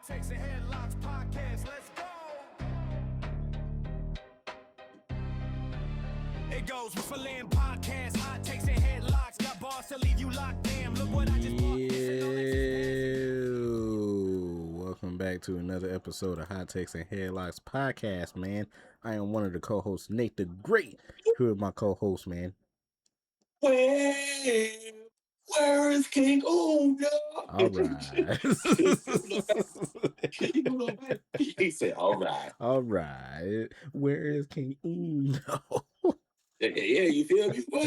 Hottakes and Headlocks podcast, let's go. It goes with Filet podcast, Hottakes and Headlocks. Got bars to leave you locked. Damn, look what I just bought. Welcome back to another episode of Hottakes and Headlocks podcast, man. I am one of the co-hosts, Nate the Great. Here with my co-host, man. Where is King Uno? All right. He said, all right. All right. Where is King Uno? Yeah, you feel me? Well,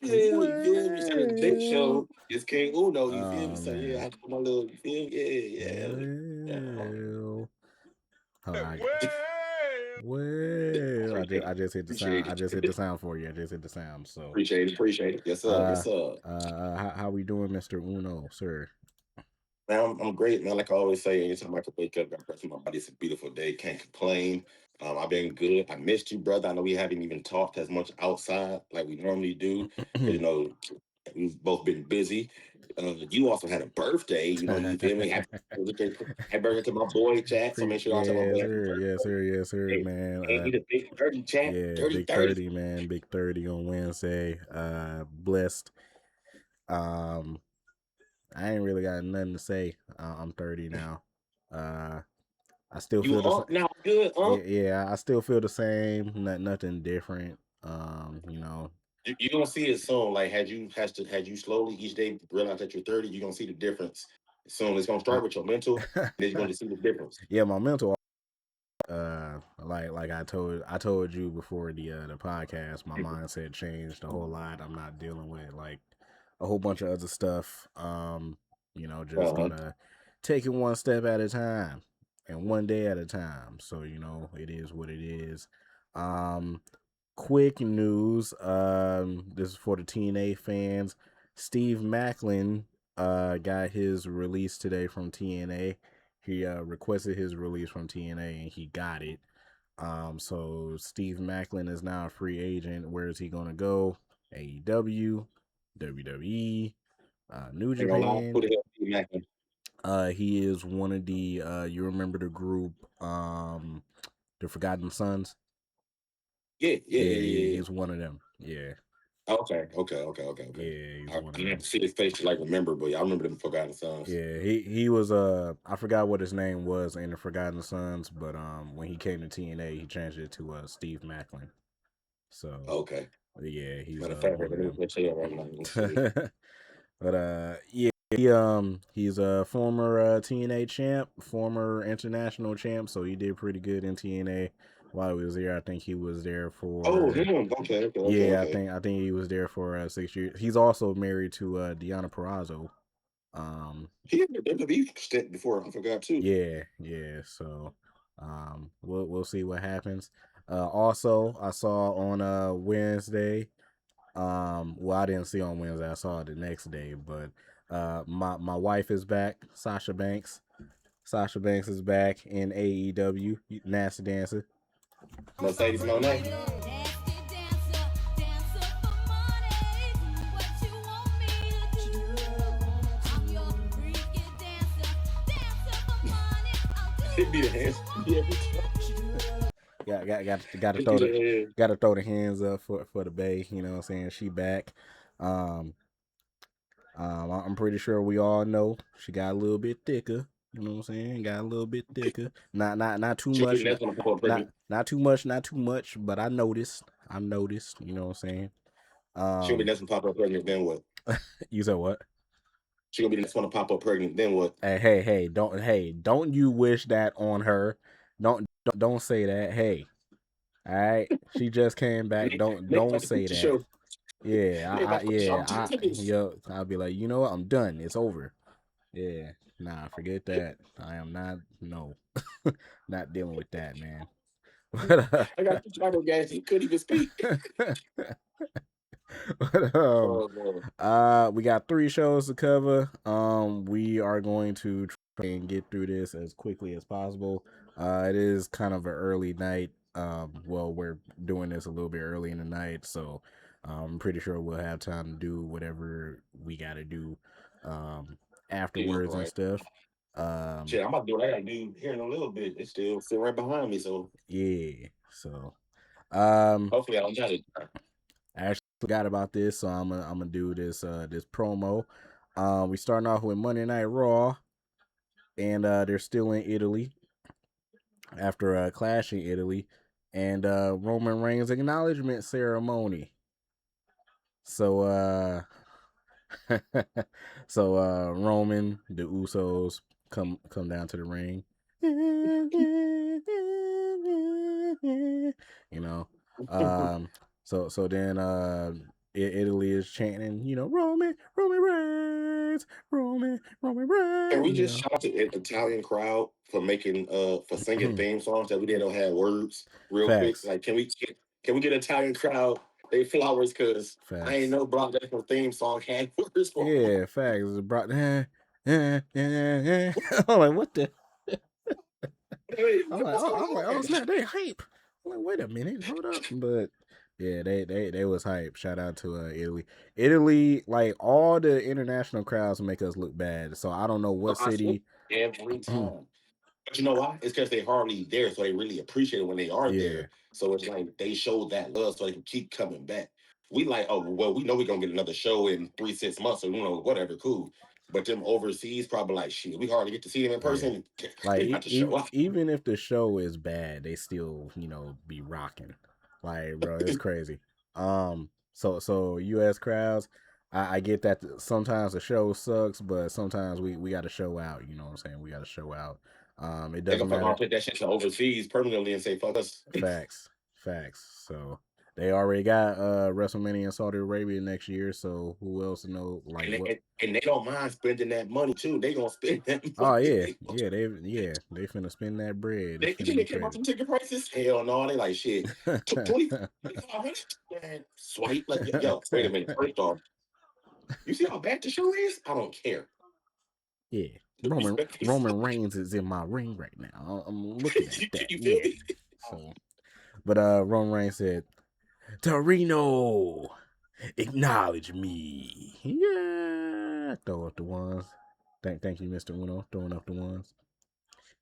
you feel me? So the big show is King Uno, you feel me? So yeah, I put my little, you feel me? Yeah. Well, I just hit the sound. I just hit the sound for you. I just hit the sound. So Appreciate it. Yes, sir. Yes, sir. How we doing, Mr. Uno, sir? Man, I'm great, man. Like I always say, anytime I can wake up, got breath in my body, it's a beautiful day. Can't complain. I've been good. I missed you, brother. I know we haven't even talked as much outside like we normally do. We've both been busy. You also had a birthday, you feel me? Happy birthday to my boy, Jack. So make sure y'all tell my boy happy birthday. Yes, sir, man. He's a big 30, Jack. Yeah, 30, big 30, man. Big 30 on Wednesday. Blessed. I ain't really got nothing to say. I'm 30 now. I still feel the same. Now good, Yeah, I still feel the same. Nothing different. You're gonna see it soon. Like had you slowly each day realize that you're 30, you're gonna see the difference soon. It's gonna start with your mental, and then you're gonna see the difference. Yeah, my mental. Like I told you before the podcast, my mindset changed a whole lot. I'm not dealing with like a whole bunch of other stuff. Just gonna take it one step at a time and one day at a time. So it is what it is. Quick news. This is for the TNA fans. Steve Macklin got his release today from TNA. He requested his release from TNA and he got it. So Steve Macklin is now a free agent. Where is he gonna go? AEW, WWE, New Japan. He is one of the you remember the group the Forgotten Sons? Yeah. He's one of them. Yeah. Okay. Yeah, he's one of them. I have to see his face to like remember, but I remember them Forgotten Sons. Yeah, he was I forgot what his name was in the Forgotten Sons, but when he came to TNA, he changed it to Steve Macklin. So okay. Yeah, he's one of them. But he's a former TNA champ, former international champ, so he did pretty good in TNA while he was there. I think he was there for him. Okay. Yeah, I think he was there for 6 years. He's also married to Deonna Purrazzo. He had a WWE stint before, I forgot too. Yeah. So we'll see what happens. Also I saw on Wednesday. Well, I didn't see on Wednesday. I saw it the next day. But my wife is back, Sasha Banks. Sasha Banks is back in AEW. Nasty Dancer. Mercedes Monet. Be the hands. Gotta throw the hands up for the bae. You know what I'm saying? She back. I'm pretty sure we all know she got a little bit thicker. You know what I'm saying? Got a little bit thicker. Not too much. Not too much. But I noticed. You know what I'm saying? She'll be next one to pop up pregnant. Then what? You said what? She'll be the next one to pop up pregnant. Then what? Hey, don't you wish that on her? Don't say that. Hey, all right. She just came back. Don't say that. I'll be like, you know what? I'm done. It's over. Yeah, nah, forget that. I am not. No, not dealing with that, man. I got the tribal guys. He couldn't even speak. We got 3 shows to cover. We are going to try and get through this as quickly as possible. It is kind of an early night. Well, we're doing this a little bit early in the night, so I'm pretty sure we'll have time to do whatever we got to do afterwards and stuff. Shit, I'm about to do what I gotta do here in a little bit. It's still sitting right behind me, so Yeah. So um hopefully I don't got it. I actually forgot about this, so I'm gonna do this this promo. We starting off with Monday Night Raw, and they're still in Italy after Clash in Italy, and Roman Reigns acknowledgement ceremony. So Roman, the Usos come down to the ring. You know. So then Italy is chanting, Roman Reigns, Roman Can Reigns, we just shout out to the Italian crowd for making for singing theme songs that we didn't know had words real quick? Facts. Like, can we get Italian crowd they flowers? Cause I ain't Facts. know Brock Lesnar theme song had words for 'em. Yeah, facts. It's brought I'm like, what the Wait, I'm like, what's going oh on? snap, they hype. I'm like, wait a minute, hold up. But yeah, they was hype. Shout out to Italy. Italy, like all the international crowds make us look bad. So I don't know what I swear, city. every time. But you know why? It's because they hardly there, so they really appreciate it when they are Yeah, there. So it's like they showed that love, so they can keep coming back. We like, oh well, we know we're gonna get another show in 3 6 months, so whatever, cool. But them overseas probably like shit. We hardly get to see them in yeah. person. Like They got to show up. even if the show is bad, they still be rocking. Like bro, it's crazy. So U.S. crowds, I get that sometimes the show sucks, but sometimes we got to show out. You know what I'm saying? We got to show out. It They doesn't gonna fuck around, matter. put that shit to overseas permanently and say fuck us. Facts. So they already got WrestleMania in Saudi Arabia next year. So who else know like And what? they don't mind spending that money too. They gonna spend that Oh money. they finna spend that bread. It's They finna think they be care about crazy. them ticket prices? Hell no, they like shit. 2500, man. Swipe like yo. Wait a minute. First off, you see how bad the show is? I don't care. Yeah, The respect is Roman Reigns is in my ring right now. I'm looking at that. you feel Yeah. me? So, but Roman Reigns said, "Torino, acknowledge me." Yeah, throw up the ones. Thank you, Mr. Uno, throwing up the ones.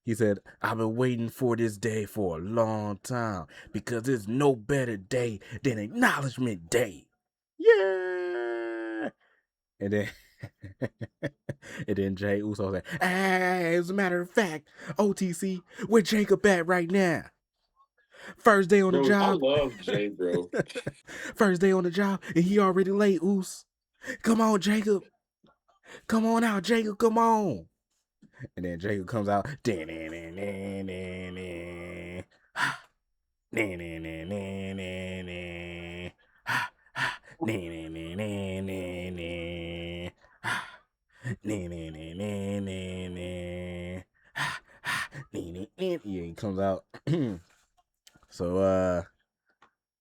He said, "I've been waiting for this day for a long time because there's no better day than Acknowledgement Day." Yeah. And then and then Jay Uso said, "Hey, as a matter of fact, OTC, where Jacob at right now? First day on the Bro, I job." love Jay, bro. First day on the job, and he already late, Oos. Come on, Jacob. Come on out, Jacob. Come on. And then Jacob comes out. Yeah, he comes out.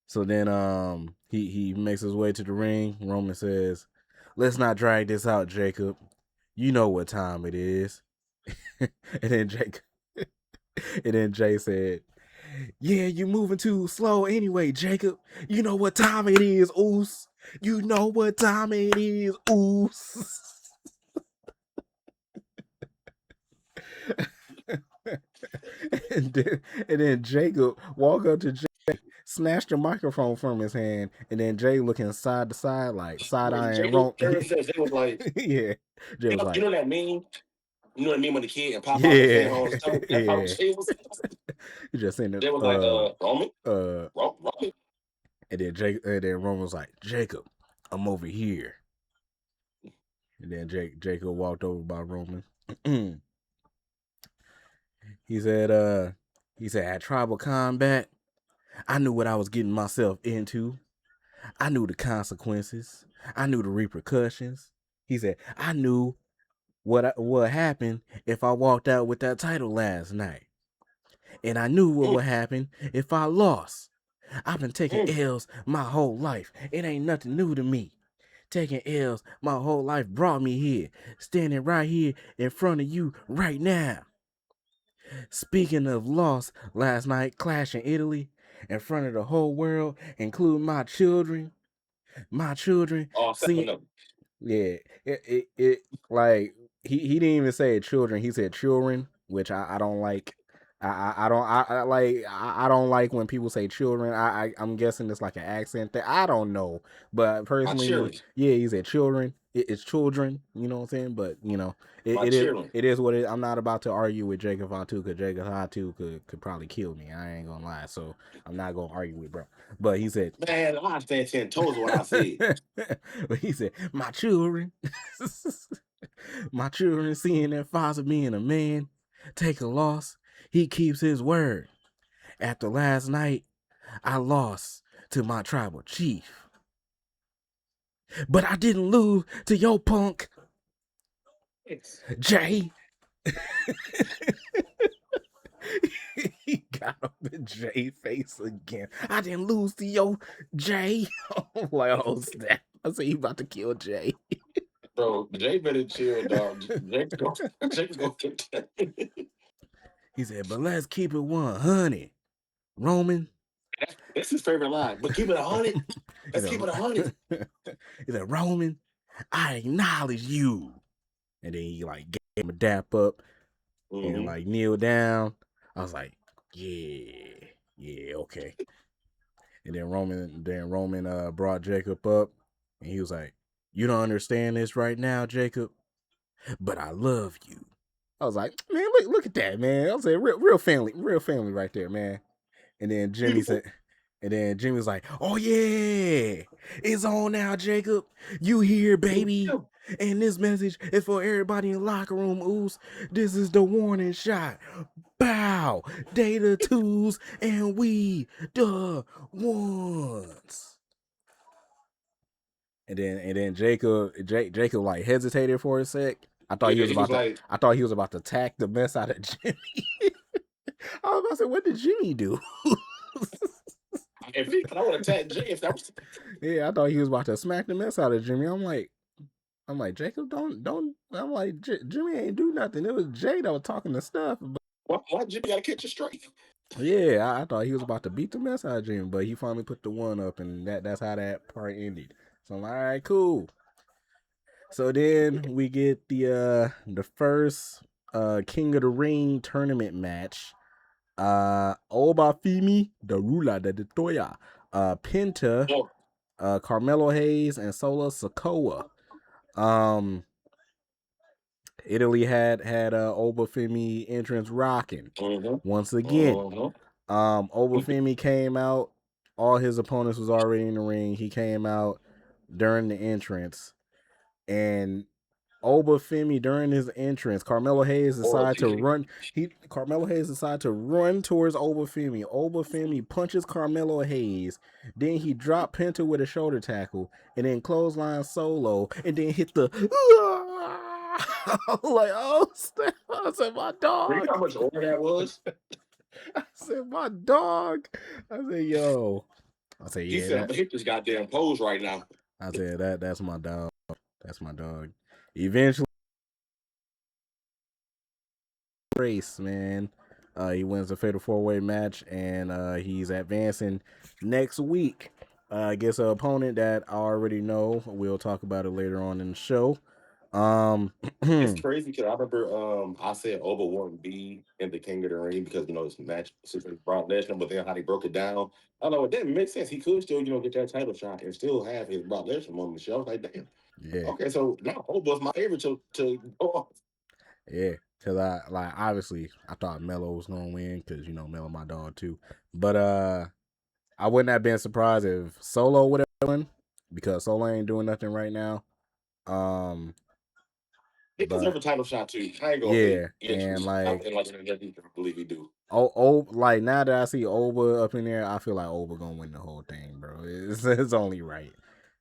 So then he makes his way to the ring. Roman says, "Let's not drag this out, Jacob. You know what time it is." and then Jay said, "Yeah, you moving too slow anyway, Jacob. You know what time it is, Oos. You know what time it is, Oos." and then Jacob walk up to Jay, snatch the microphone from his hand, and then Jay looking side to side, like side Bro, eyeing Jay, Ron. Jay was like, Yeah, Jay was you like, know that meme? You know what I mean when the kid and pop out the fan yeah, on his toe? That's how yeah. Jay was. He just saying Jay was like, Roman? Roman? and then Roman was like, "Jacob, I'm over here." And then Jacob walked over by Roman. he said, at Tribal Combat, I knew what I was getting myself into. I knew the consequences. I knew the repercussions. He said, I knew what happened if I walked out with that title last night. And I knew what would happen if I lost. I've been taking L's my whole life. It ain't nothing new to me. Taking L's my whole life brought me here, standing right here in front of you right now. Speaking of loss, last night, Clash in Italy, in front of the whole world, including my children. My children Oh, seeing, seven of them. yeah, it like he didn't even say children. He said children, which I don't like. I don't like when people say children. I'm guessing it's like an accent thing. I don't know, but personally, yeah, he said children. It's children. You know what I'm saying? But you know, it is what it is. I'm not about to argue with Jacob Fatu because Jacob Fatu could probably kill me. I ain't gonna lie, so I'm not gonna argue with bro. But he said, man, I stand 10 toes what I said. but he said, my children, my children seeing their father being a man take a loss. He keeps his word. After last night, I lost to my tribal chief. But I didn't lose to your punk, Jay. He got up in Jay face again. I didn't lose to your Jay. I'm like, oh snap. I said, he about to kill Jay. Bro, Jay better chill, dog. Jay go get that. He said, but let's keep it 100. Roman. That's his favorite line. But keep it 100. Let's keep it 100. He said, Roman, I acknowledge you. And then he like gave him a dap up and like kneel down. I was like, yeah, okay. And then Roman brought Jacob up and he was like, you don't understand this right now, Jacob, but I love you. I was like, man, look at that, man. I was like, real family right there, man. And then Jimmy was like, oh yeah, it's on now, Jacob. You here, baby. And this message is for everybody in the locker room, Oos. This is the warning shot. Bow. They the twos and we the ones. And then Jacob like hesitated for a sec. I thought he was about to attack the mess out of Jimmy. I was about to say, what did Jimmy do? If I would attack Jay, if that was yeah, I thought he was about to smack the mess out of Jimmy. I'm like, Jacob, don't. I'm like, Jimmy ain't do nothing. It was Jay that was talking the stuff. Why Jimmy gotta catch a straight? Yeah, I thought he was about to beat the mess out of Jimmy, but he finally put the one up, and that's how that part ended. So I'm like, all right, cool. So then we get the first King of the Ring tournament match. Obafemi, the ruler, the Detoya, Penta, Carmelo Hayes, and Solo Sikoa. Italy had Obafemi entrance rocking once again. Obafemi came out. All his opponents was already in the ring. He came out during the entrance, and Obafemi during his entrance, Carmelo Hayes decided to run. Carmelo Hayes decided to run towards Obafemi. Obafemi punches Carmelo Hayes. Then he dropped Penta with a shoulder tackle, and then clothesline Solo, and then hit the. I was like, oh snap! I said, my dog. You know how much older that was? I said, my dog. I said, yo. I said, yeah. He said, I'm gonna hit this goddamn pose right now. I said, that's my dog. That's my dog. Eventually, race, man. He wins the Fatal 4-Way match, and he's advancing next week against an opponent that I already know. We'll talk about it later on in the show. It's crazy because I remember I said Oba wouldn't be in the King of the Ring because this match with Brock Lesnar, but then how they broke it down, I don't know, it didn't make sense. He could still get that title shot and still have his Brock Lesnar moment on the show. I was like, damn. Yeah. Okay, so now Oba's my favorite to go off. Yeah, because obviously I thought Melo was gonna win because Melo my dog too, but I wouldn't have been surprised if Solo would have won because Solo ain't doing nothing right now. He deserves a title shot too. I ain't gonna and I believe he do. Like now that I see Oba up in there, I feel like Oba gonna win the whole thing, bro. It's only right.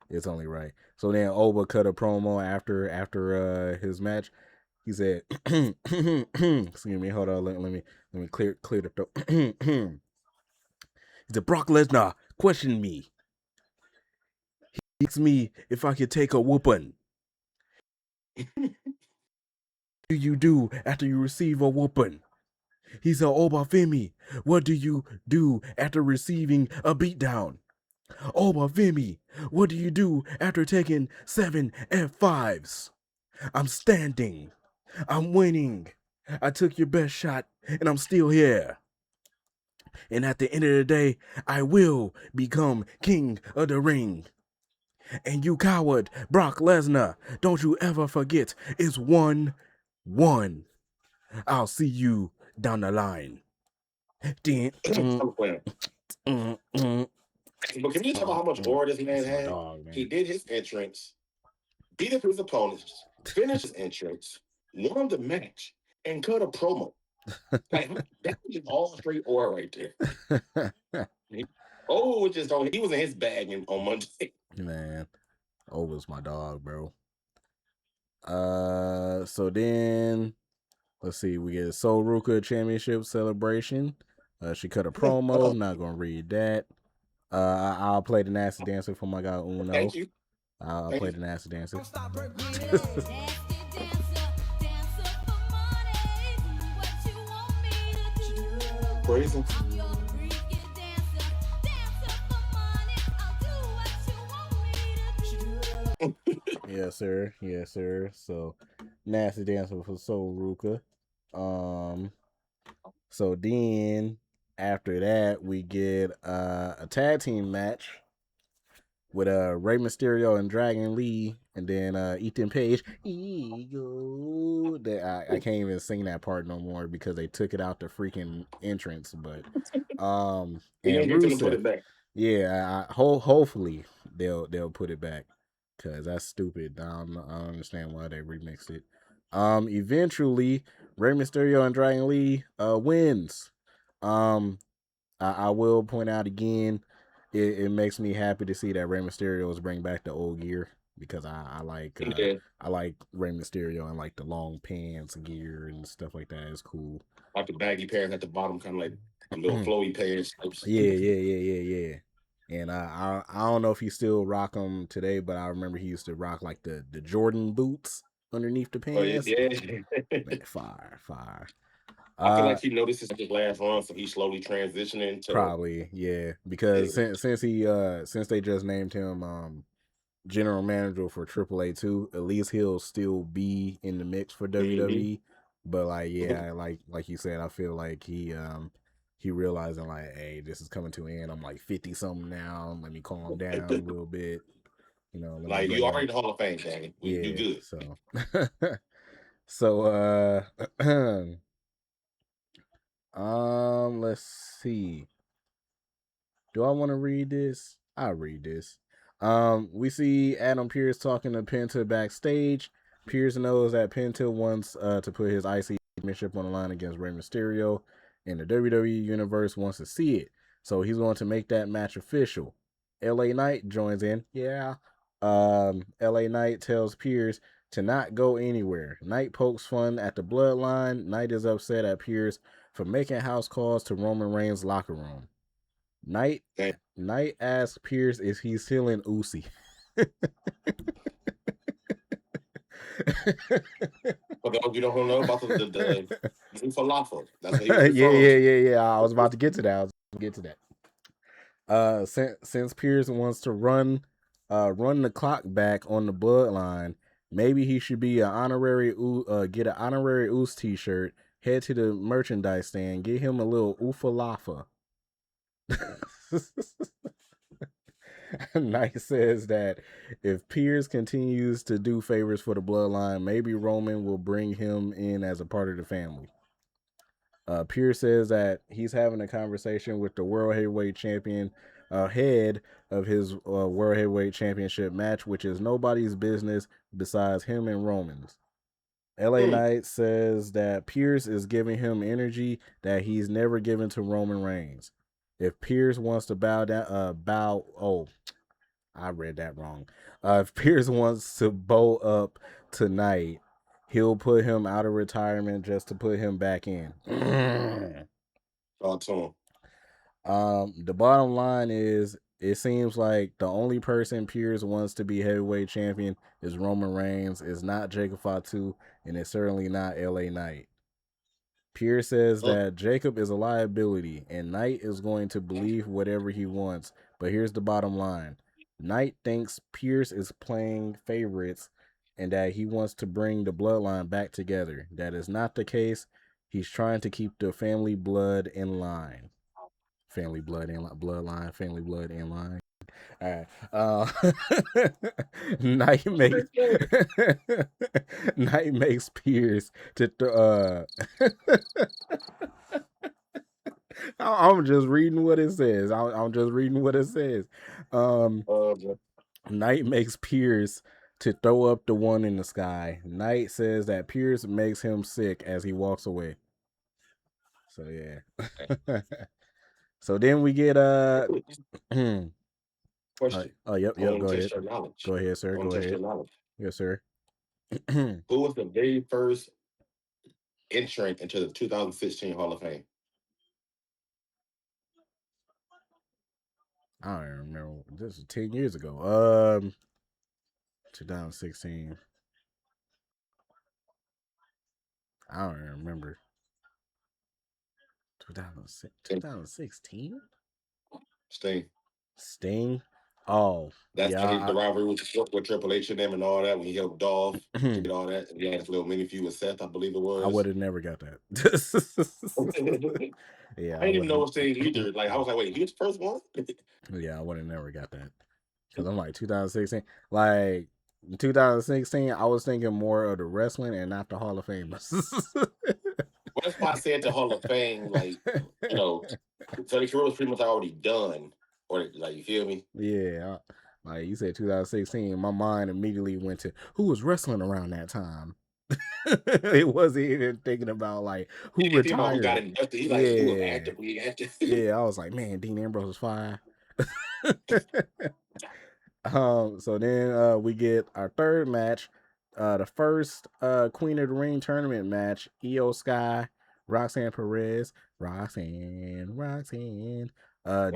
It's only right. So then Oba cut a promo after his match. He said, "Excuse me, hold on. Let me clear the throat." He said, "Brock Lesnar questioned me. He asked me if I could take a whooping. What do you do after you receive a whooping?" He said, "Obafemi, what do you do after receiving a beatdown? Obafemi, what do you do after taking 7 F5s? I'm standing. I'm winning. I took your best shot, and I'm still here. And at the end of the day, I will become king of the ring. And you coward, Brock Lesnar, don't you ever forget, it's 1-1. I'll see you down the line. I'm playing. But can you talk about how much aura this man had? Dog, man. He did his entrance, beat up his opponents, finished his entrance, won the match, and cut a promo. Like that was just all straight aura right there. Oh, just on he was in his bag on Monday. Man, was my dog, bro. So then let's see, we get a Soul Ruka Championship celebration. She cut a promo. Not gonna read that. I'll play the nasty dancer for my guy Uno. Thank you. I'll play the nasty dancer. Crazy. Yes, sir. Yes, sir. So, nasty dancer for Soul Ruka. So then after that, we get a tag team match with Rey Mysterio and Dragon Lee, and then Ethan Page. Ego. I can't even sing that part no more because they took it out the freaking entrance. But and Rusev, put it back. yeah, hopefully they'll put it back because that's stupid. I don't understand why they remixed it. Eventually, Rey Mysterio and Dragon Lee wins. I will point out again, it makes me happy to see that Rey Mysterio is bringing back the old gear because I like Rey Mysterio and like the long pants gear and stuff like that. It's cool. Like the baggy pants at the bottom, kind of like a little flowy pants. Yeah. And I don't know if he still rock them today, but I remember he used to rock like the Jordan boots underneath the pants. Oh, yeah. Man, fire. I feel like he noticed his last run, so he's slowly transitioning to probably, yeah. Because since they just named him general manager for AAA too, at least he'll still be in the mix for WWE. But like, yeah, like you said, I feel like he realizing like, hey, this is coming to an end. I'm like 50 something now. Let me calm down a little bit. You know, like you already in the Hall of Fame, Danny. Yeah, you good. So let's see. Do I want to read this? I'll read this. We see Adam Pearce talking to Penta backstage. Pearce knows that Penta wants to put his IC championship on the line against Rey Mysterio, and the WWE Universe wants to see it. So he's going to make that match official. LA Knight joins in. Yeah. LA Knight tells Pearce to not go anywhere. Knight pokes fun at the bloodline. Knight is upset at Pearce for making house calls to Roman Reigns' locker room. Knight asks Pearce if he's feeling oozy. For those you don't know about the falafel. That's what he was yeah. I was about to get to that. Since Pearce wants to run the clock back on the bloodline, maybe he should be get an honorary Oos t-shirt, head to the merchandise stand, get him a little oofalafa. Knight says that if Pearce continues to do favors for the bloodline, maybe Roman will bring him in as a part of the family. Pearce says that he's having a conversation with the World Heavyweight Champion ahead of his World Heavyweight Championship match, which is nobody's business besides him and Roman's. LA Knight says that Pearce is giving him energy that he's never given to Roman Reigns. If Pearce wants to I read that wrong. If Pearce wants to bow up tonight, he'll put him out of retirement just to put him back in. The bottom line is, it seems like the only person Pearce wants to be heavyweight champion is Roman Reigns. It's not Jacob Fatu, and it's certainly not LA Knight. Pearce says that Jacob is a liability, and Knight is going to believe whatever he wants. But here's the bottom line. Knight thinks Pearce is playing favorites and that he wants to bring the bloodline back together. That is not the case. He's trying to keep the family blood in line. Family blood in bloodline, family blood in line. All right. Night makes Night makes Pierce to I'm just reading what it says. I'm just reading what it says. Knight makes Pierce to throw up the one in the sky. Knight says that Pierce makes him sick as he walks away. So yeah. So then we get Question. yep, I want go to ahead. test your knowledge. Go ahead, sir. I want Go to test ahead. your knowledge. Yes, sir. Who was the very first entrant into the 2016 Hall of Fame? I don't even remember. This was 10 years ago. 2016. I don't even remember. 2016? Sting? Oh, That's yeah. how the rivalry with Triple H and them and all that when he helped Dolph get all that. And he had his little mini feud with Seth, I believe it was. I would have never got that. Yeah, I didn't even know it Sting either. Like I was like, wait, he was the first one? Yeah, I would have never got that. Because I'm like 2016. Like 2016, I was thinking more of the wrestling and not the Hall of Fame. Well, that's why I said the Hall of Fame, like, so the career was pretty much already done. Or like, you feel me? Yeah. Like you said 2016, my mind immediately went to who was wrestling around that time. It wasn't even thinking about like who retired. Who got inducted. He like, who was actively active. Yeah, I was like, man, Dean Ambrose was fire. So then we get our third match. The first Queen of the Ring tournament match, Io Sky, Roxanne Perez, Roxanne,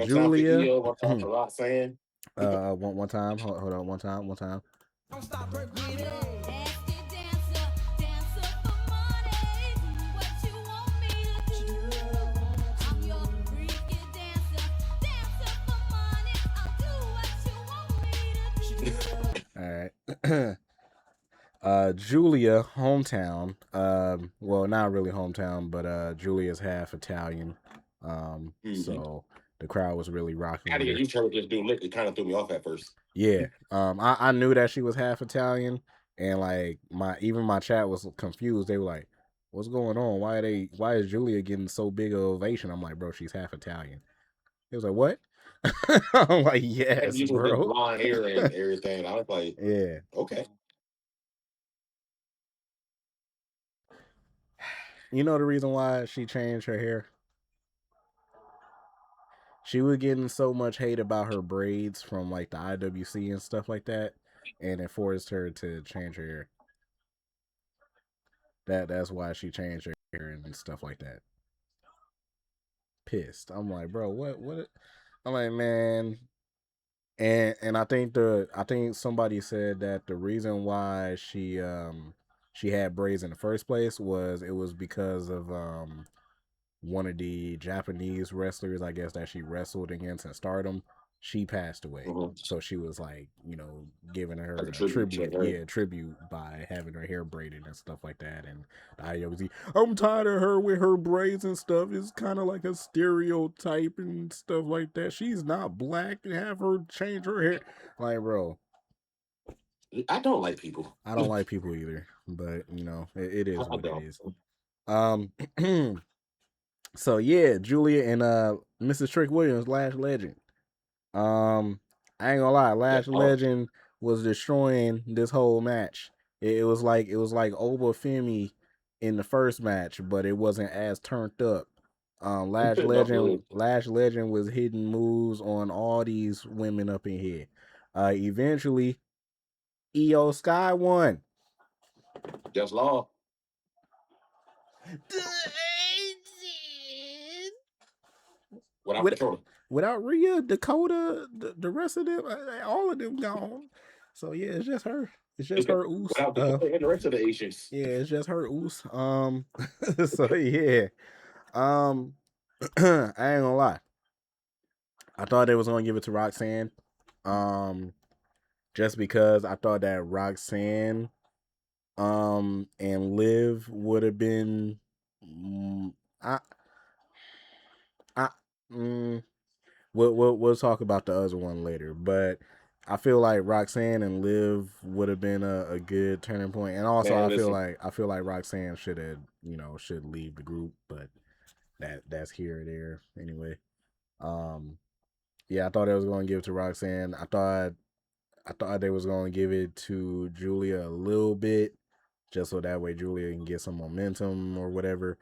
Julia. One time for Roxanne. One time. Hold on, one time. Don't stop, break it up. All right. Julia, hometown. Well, not really hometown, but Julia's half Italian. So the crowd was really rocking. I didn't get used to her just doing lick. It kind of threw me off at first. Yeah. I knew that she was half Italian, and like my chat was confused. They were like, "What's going on? Why is Julia getting so big of ovation?" I'm like, "Bro, she's half Italian." He was like, "What?" I'm like, "Yes, bro." Blonde hair and everything. I was like, yeah. Okay. You know the reason why she changed her hair? She was getting so much hate about her braids from like the IWC and stuff like that, and it forced her to change her hair. That's why she changed her hair and stuff like that. Pissed. I'm like, bro, what? I'm like, man. And I think somebody said that the reason why she had braids in the first place was because of one of the Japanese wrestlers, I guess, that she wrestled against in Stardom. She passed away, so she was like, giving her a tribute by having her hair braided and stuff like that. And I always, I'm tired of her with her braids and stuff. It's kind of like a stereotype and stuff like that. She's not black, and have her change her hair. Like, bro, I don't like people. I don't like people either, but it is what it is. So yeah, Julia and Mrs. Trick Williams, Lash Legend. I ain't gonna lie, Lash Legend was destroying this whole match. It was like Oba Femi in the first match, but it wasn't as turned up. Lash Legend was hitting moves on all these women up in here. Eventually, Io Sky won. Just law. Without Rhea, Dakota, the rest of them, all of them gone. So yeah, it's just her. It's just her Oos. Without Dakota and the rest of the Asians. Yeah, it's just her Oos. So yeah. I ain't gonna lie. I thought they was gonna give it to Roxanne. Just because I thought that Roxanne And Liv would have been. I I we'll talk about the other one later, but I feel like Roxanne and Liv would have been a good turning point, and also Man, I feel listen, like Roxanne should leave the group, but that's here or there anyway. Yeah, I thought they was going to give it to Roxanne. I thought they was going to give it to Julia a little bit, just so that way Julia can get some momentum or whatever.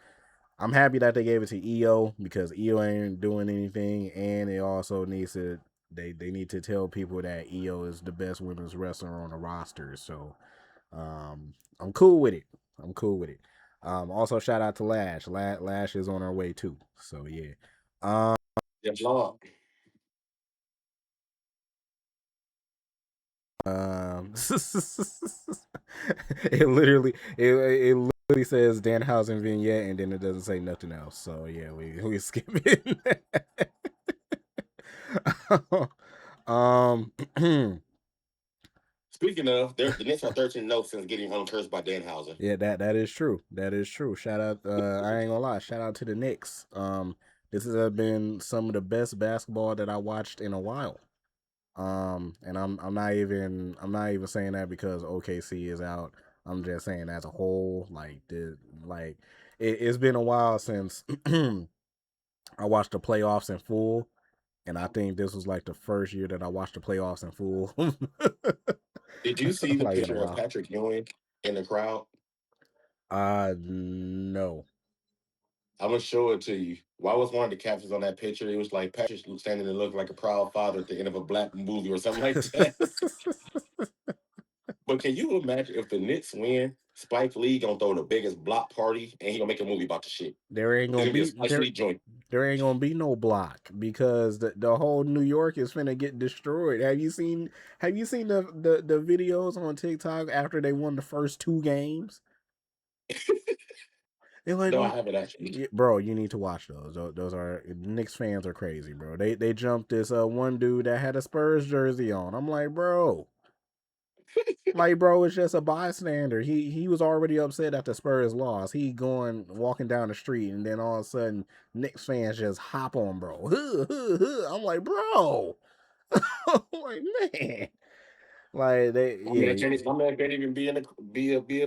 I'm happy that they gave it to EO because EO ain't doing anything, and it also needs to they need to tell people that EO is the best women's wrestler on the roster. So I'm cool with it. I'm cool with it. Also shout out to Lash. Lash is on our way too. So yeah. yes, Lord. It literally says Danhausen vignette and then it doesn't say nothing else. So yeah, we skip it. um Speaking of, the Knicks are 13-0 since getting uncursed by Danhausen. Yeah, that is true. That is true. Shout out I ain't gonna lie, shout out to the Knicks. This has been some of the best basketball that I watched in a while. And I'm not even saying that because OKC is out. I'm just saying as a whole, it's been a while since I watched the playoffs in full, and I think this was like the first year that I watched the playoffs in full. Did you see the Like in a picture of while. Patrick Ewing in the crowd? No. I'm gonna show it to you. Why was one of the captions on that picture? It was like Patrick standing and look like a proud father at the end of a black movie or something like that. But can you imagine if the Knicks win, Spike Lee gonna throw the biggest block party and he gonna make a movie about the shit? there ain't It's gonna gonna be a be Spike Lee joint. there ain't gonna be no block because the whole New York is finna get destroyed. Have you seen the videos on TikTok after they won the first two games? They're like, No, I haven't actually. bro, you need to watch those. Those are Knicks fans are crazy, bro. They jumped this one dude that had a Spurs jersey on. I'm like, bro. Like, bro, it's just a bystander. He was already upset that the Spurs lost. He walking down the street, and then all of a sudden, Knicks fans just hop on, bro. I'm like, bro. I'm like, man. Like My man can't even be a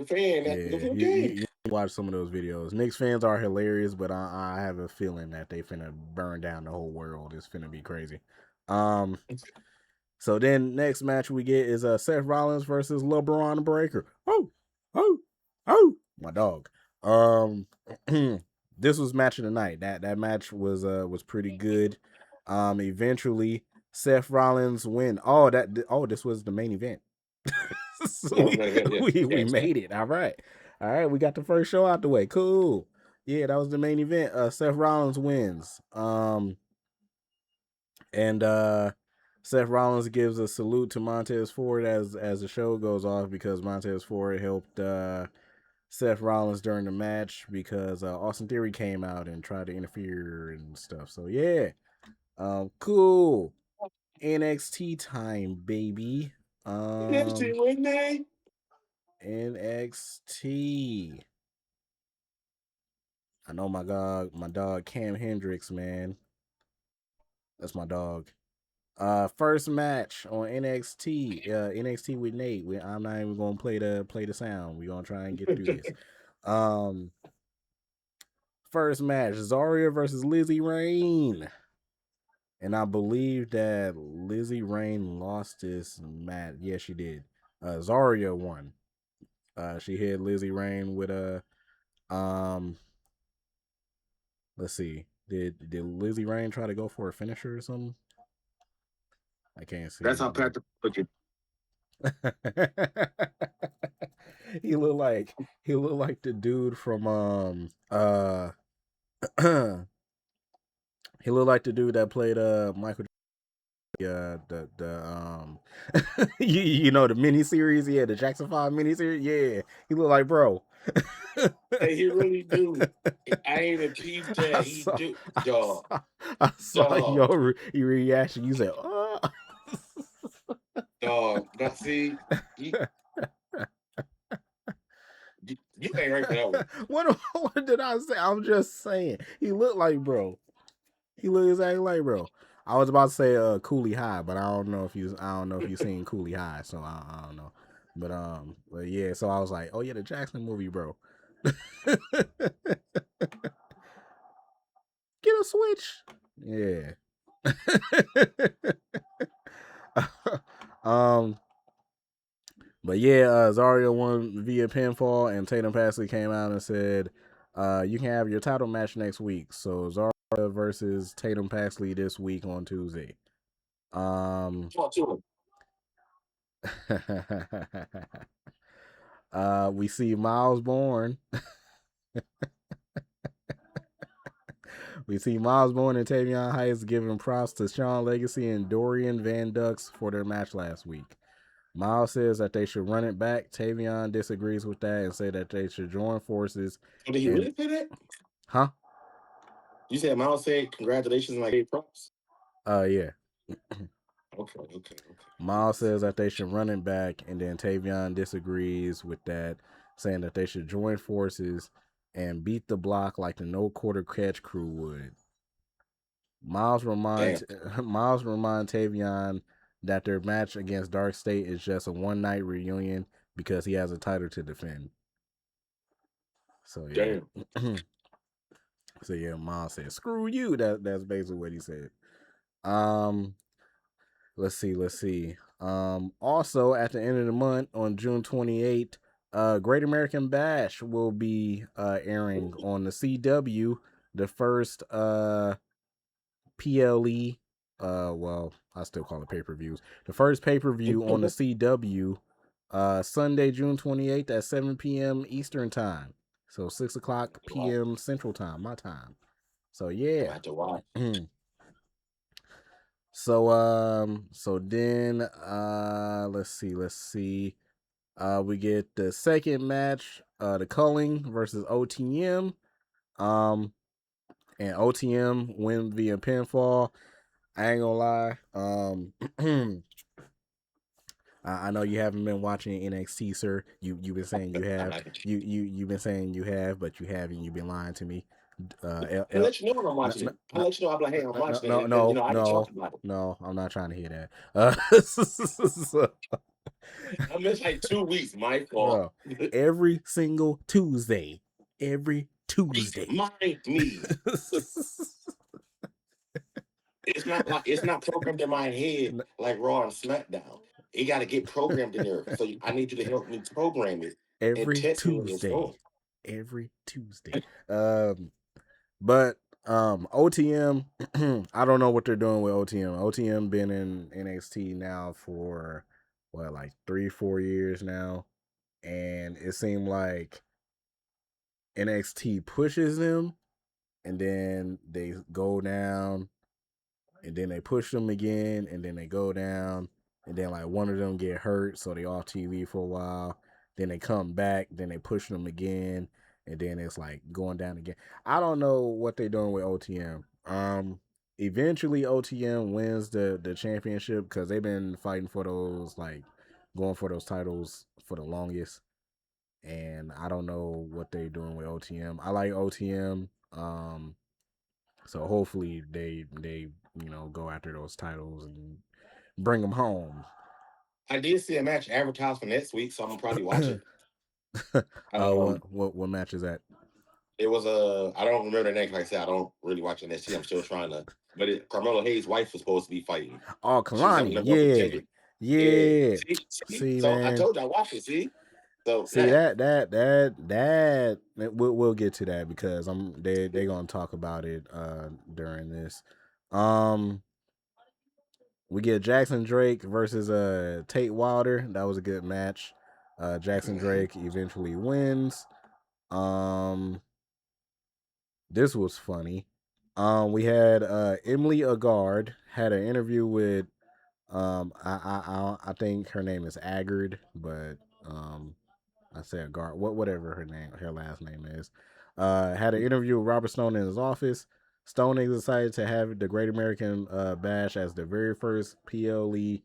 fan at the yeah. full game. You watch some of those videos. Knicks fans are hilarious, but I have a feeling that they finna burn down the whole world. It's finna be crazy. Um, So then next match we get is Seth Rollins versus LeBron Breaker. Oh, oh, oh, my dog. This was match of the night. That match was pretty good. Eventually Seth Rollins win. This was the main event. So Yeah, yeah. we Yes. made it. All right. We got the first show out the way. Cool. Yeah, that was the main event. Seth Rollins wins. And Seth Rollins gives a salute to Montez Ford as the show goes off because Montez Ford helped Seth Rollins during the match because Austin Theory came out and tried to interfere and stuff. So yeah, cool. NXT time, baby. NXT. I know my dog Cam Hendricks, man. That's my dog. First match on NXT, NXT with Nate. I'm not even gonna play the sound. We're gonna try and get through this. First match, Zarya versus Lizzie Rain. And I believe that Lizzie Rain lost this match. Yes, she did. Zarya won. She hit Lizzie Rain with a let's see. Did Lizzie Rain try to go for a finisher or something? I can't see. That's how Patrick took it. he looked like the dude from he looked like the dude that played Michael the you know the miniseries, yeah, the Jackson 5 miniseries, yeah. He looked like bro. Hey, he really do. I ain't even peeped that. He do, dog. I saw Dog. your reaction. You said, oh. Dog. Now see, You ain't right for that one. What did I say? I'm just saying. He looked like bro. He looked exactly like bro. I was about to say Cooley High, but I don't know if you seen Cooley High, so I don't know. But yeah, so I was like, oh yeah, the Jackson movie, bro. Get a switch. Yeah. But yeah, Zarya won via pinfall, and Tatum Paxley came out and said, you can have your title match next week. So Zarya versus Tatum Paxley this week on Tuesday. We see Miles Bourne. We see Miles Bourne and Tavion Heights giving props to Shawn Legacy and Dorian Van Dux for their match last week. Miles says that they should run it back. Tavion disagrees with that and say that they should join forces. So did he really say that? Huh? You said Miles said congratulations and like hey props? Yeah. Okay. Miles says that they should run it back, and then Tavion disagrees with that, saying that they should join forces and beat the block like the no quarter catch crew would. Miles reminds Tavion that their match against Dark State is just a one-night reunion because he has a title to defend. So yeah. So yeah, Miles said, "Screw you." That's basically what he said. Let's see. Also at the end of the month on June 28th, Great American Bash will be airing on the CW, the first PLE. Well, I still call it pay-per-views. The first pay-per-view on the CW, Sunday, June 28th at 7 p.m. Eastern time. So 6 o'clock p.m. Central time, my time. So yeah. I have to watch. So then let's see. We get the second match, the Culling versus OTM. And OTM win via pinfall. I ain't gonna lie. I know you haven't been watching NXT, sir. You've been saying you have. You've been saying you have, but you haven't. You've been lying to me. I'll let you know when I'm watching it. I'll let you know. I'm like, hey, I'm watching it. And, you know, I can talk about it. No, I'm not trying to hear that. I missed like 2 weeks. My fault. Every single Tuesday. Mind me. It's not programmed in my head like Raw and SmackDown. It got to get programmed in there. So I need you to help me program it every Tuesday. Every Tuesday. But OTM, I don't know what they're doing with OTM. OTM been in NXT now for what, like 3-4 years now, and it seemed like NXT pushes them, and then they go down, and then they push them again, and then they go down, and then like one of them get hurt, so they off TV for a while. Then they come back, then they push them again, and then it's like going down again. I don't know what they're doing with OTM. Eventually OTM wins the championship because they've been fighting for those, like going for those titles for the longest. And I don't know what they're doing with OTM. I like OTM. So hopefully they go after those titles and bring them home. I did see a match advertised for next week, so I'm gonna probably watch it. What match is that? It was I don't remember the name. Like I said, I don't really watch NXT. I'm still trying to. But Carmelo Hayes' wife was supposed to be fighting. Oh, Kalani. Yeah. See, so man. I told you I watched it. See. So see that we'll get to that because they're gonna talk about it during this. We get Jackson Drake versus Tate Wilder. That was a good match. Jackson Drake eventually wins. This was funny. We had Emily Agard had an interview with I think her name is Agard, but I said Agard, whatever her last name is. Had an interview with Robert Stone in his office. Stone is excited to have the Great American Bash as the very first PLE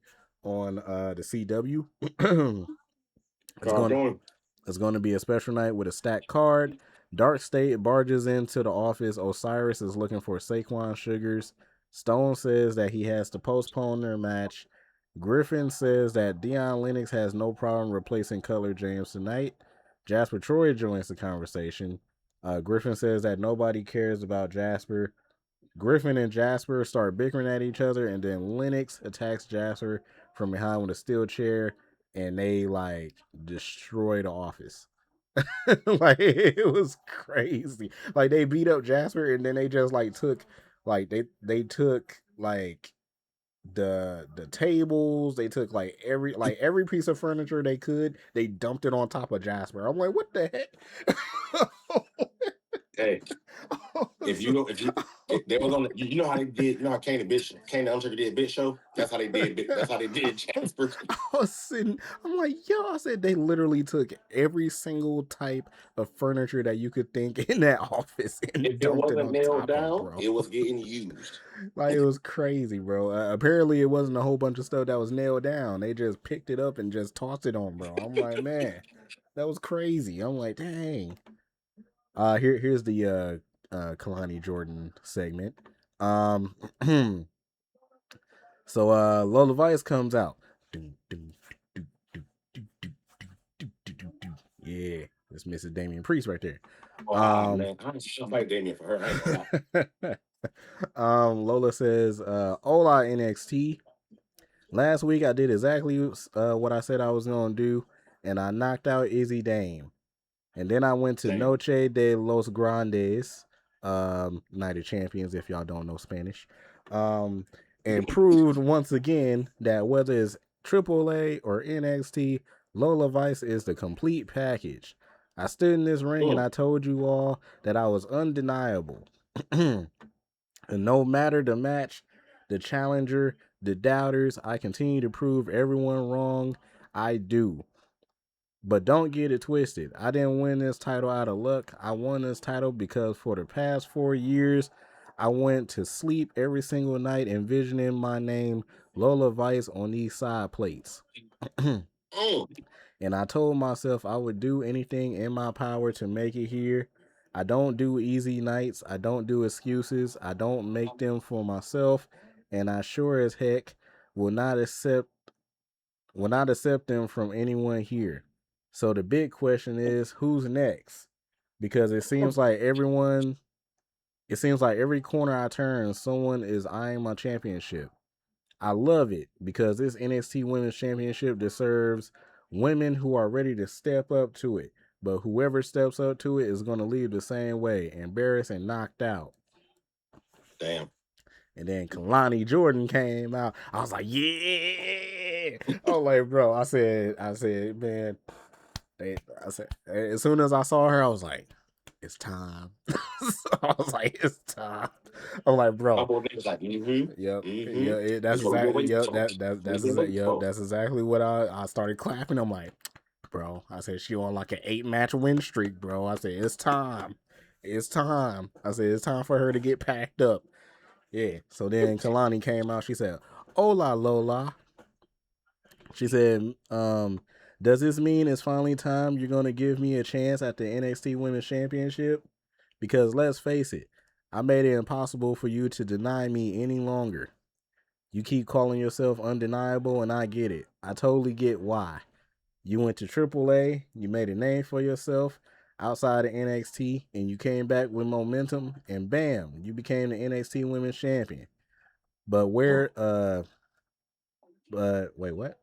on the CW. It's going to be a special night with a stacked card. Dark State barges into the office. Osiris is looking for Saquon Sugars. Stone says that he has to postpone their match. Griffin says that Deion Lennox has no problem replacing Cutler James tonight. Jasper Troy joins the conversation. Griffin says that nobody cares about Jasper. Griffin and Jasper start bickering at each other, and then Lennox attacks Jasper from behind with a steel chair, and they like destroy the office. Like it was crazy. Like they beat up Jasper, and then they just like took like they took like the tables, they took like every piece of furniture they could, they dumped it on top of Jasper. I'm like, what the heck? Hey, if you they was on you know how they did, you know how Kane the Undertaker did Big Show? That's how they did Jasper. I was sitting, I'm like, yo, I said they literally took every single type of furniture that you could think in that office and If it dumped it wasn't on nailed top down, of, bro. it was getting used. Like it was crazy, bro. Apparently, it wasn't a whole bunch of stuff that was nailed down. They just picked it up and just tossed it on, bro. I'm like, man, that was crazy. I'm like, dang. Here's the Kalani Jordan segment. So Lola Vice comes out. Yeah, that's Mrs. Damian Priest right there. Wow, man. I should fight Damien for her. I ain't gonna lie. Lola says, Hola NXT. Last week I did exactly what I said I was gonna do, and I knocked out Izzy Dame. And then I went to Noche de los Grandes, Night of Champions, if y'all don't know Spanish, and proved once again that whether it's AAA or NXT, Lola Vice is the complete package. I stood in this ring and I told you all that I was undeniable. And no matter the match, the challenger, the doubters, I continue to prove everyone wrong. I do. But don't get it twisted. I didn't win this title out of luck. I won this title because for the past 4 years, I went to sleep every single night envisioning my name, Lola Vice, on these side plates. And I told myself I would do anything in my power to make it here. I don't do easy nights. I don't do excuses. I don't make them for myself. And I sure as heck will not accept them from anyone here. So the big question is, who's next? Because it seems like every corner I turn, someone is eyeing my championship. I love it because this NXT Women's Championship deserves women who are ready to step up to it. But whoever steps up to it is going to leave the same way, embarrassed and knocked out. Damn. And then Kalani Jordan came out. I was like, yeah. I was like, bro, I said, man. I said, as soon as I saw her, I was like, it's time. I was like, it's time. I'm like, bro. Like, Yep. Yeah, that's exactly. Yep. That's exactly what I started clapping. I'm like, bro. I said she on like an 8-match win streak, bro. I said it's time. It's time. I said it's time for her to get packed up. Yeah. So then Kalani came out. She said, "Hola, Lola." She said, does this mean it's finally time you're going to give me a chance at the NXT Women's Championship? Because let's face it, I made it impossible for you to deny me any longer. You keep calling yourself undeniable, and I get it. I totally get why. You went to AAA, you made a name for yourself outside of NXT, and you came back with momentum, and bam, you became the NXT Women's Champion. But wait, what?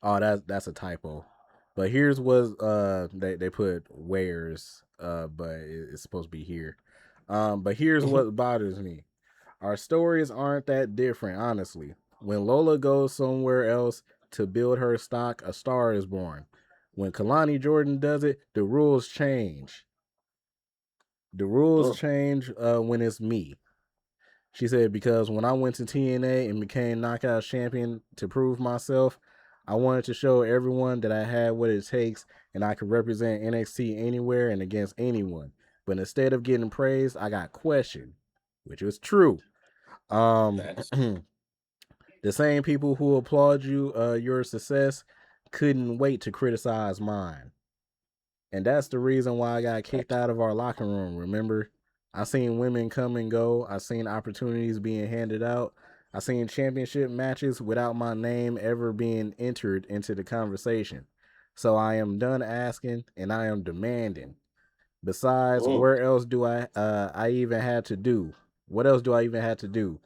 Oh, that's a typo. But here's what they put where's but it's supposed to be here. But here's what bothers me. Our stories aren't that different, honestly. When Lola goes somewhere else to build her stock, a star is born. When Kalani Jordan does it, the rules change. The rules change when it's me. She said, because when I went to TNA and became Knockout Champion to prove myself, I wanted to show everyone that I had what it takes and I could represent NXT anywhere and against anyone. But instead of getting praised, I got questioned, which was true. The same people who applaud you, your success, couldn't wait to criticize mine. And that's the reason why I got kicked out of our locker room. Remember, I seen women come and go. I seen opportunities being handed out. I seen championship matches without my name ever being entered into the conversation. So I am done asking and I am demanding. Besides, where else do I even had to do? What else do I even have to do?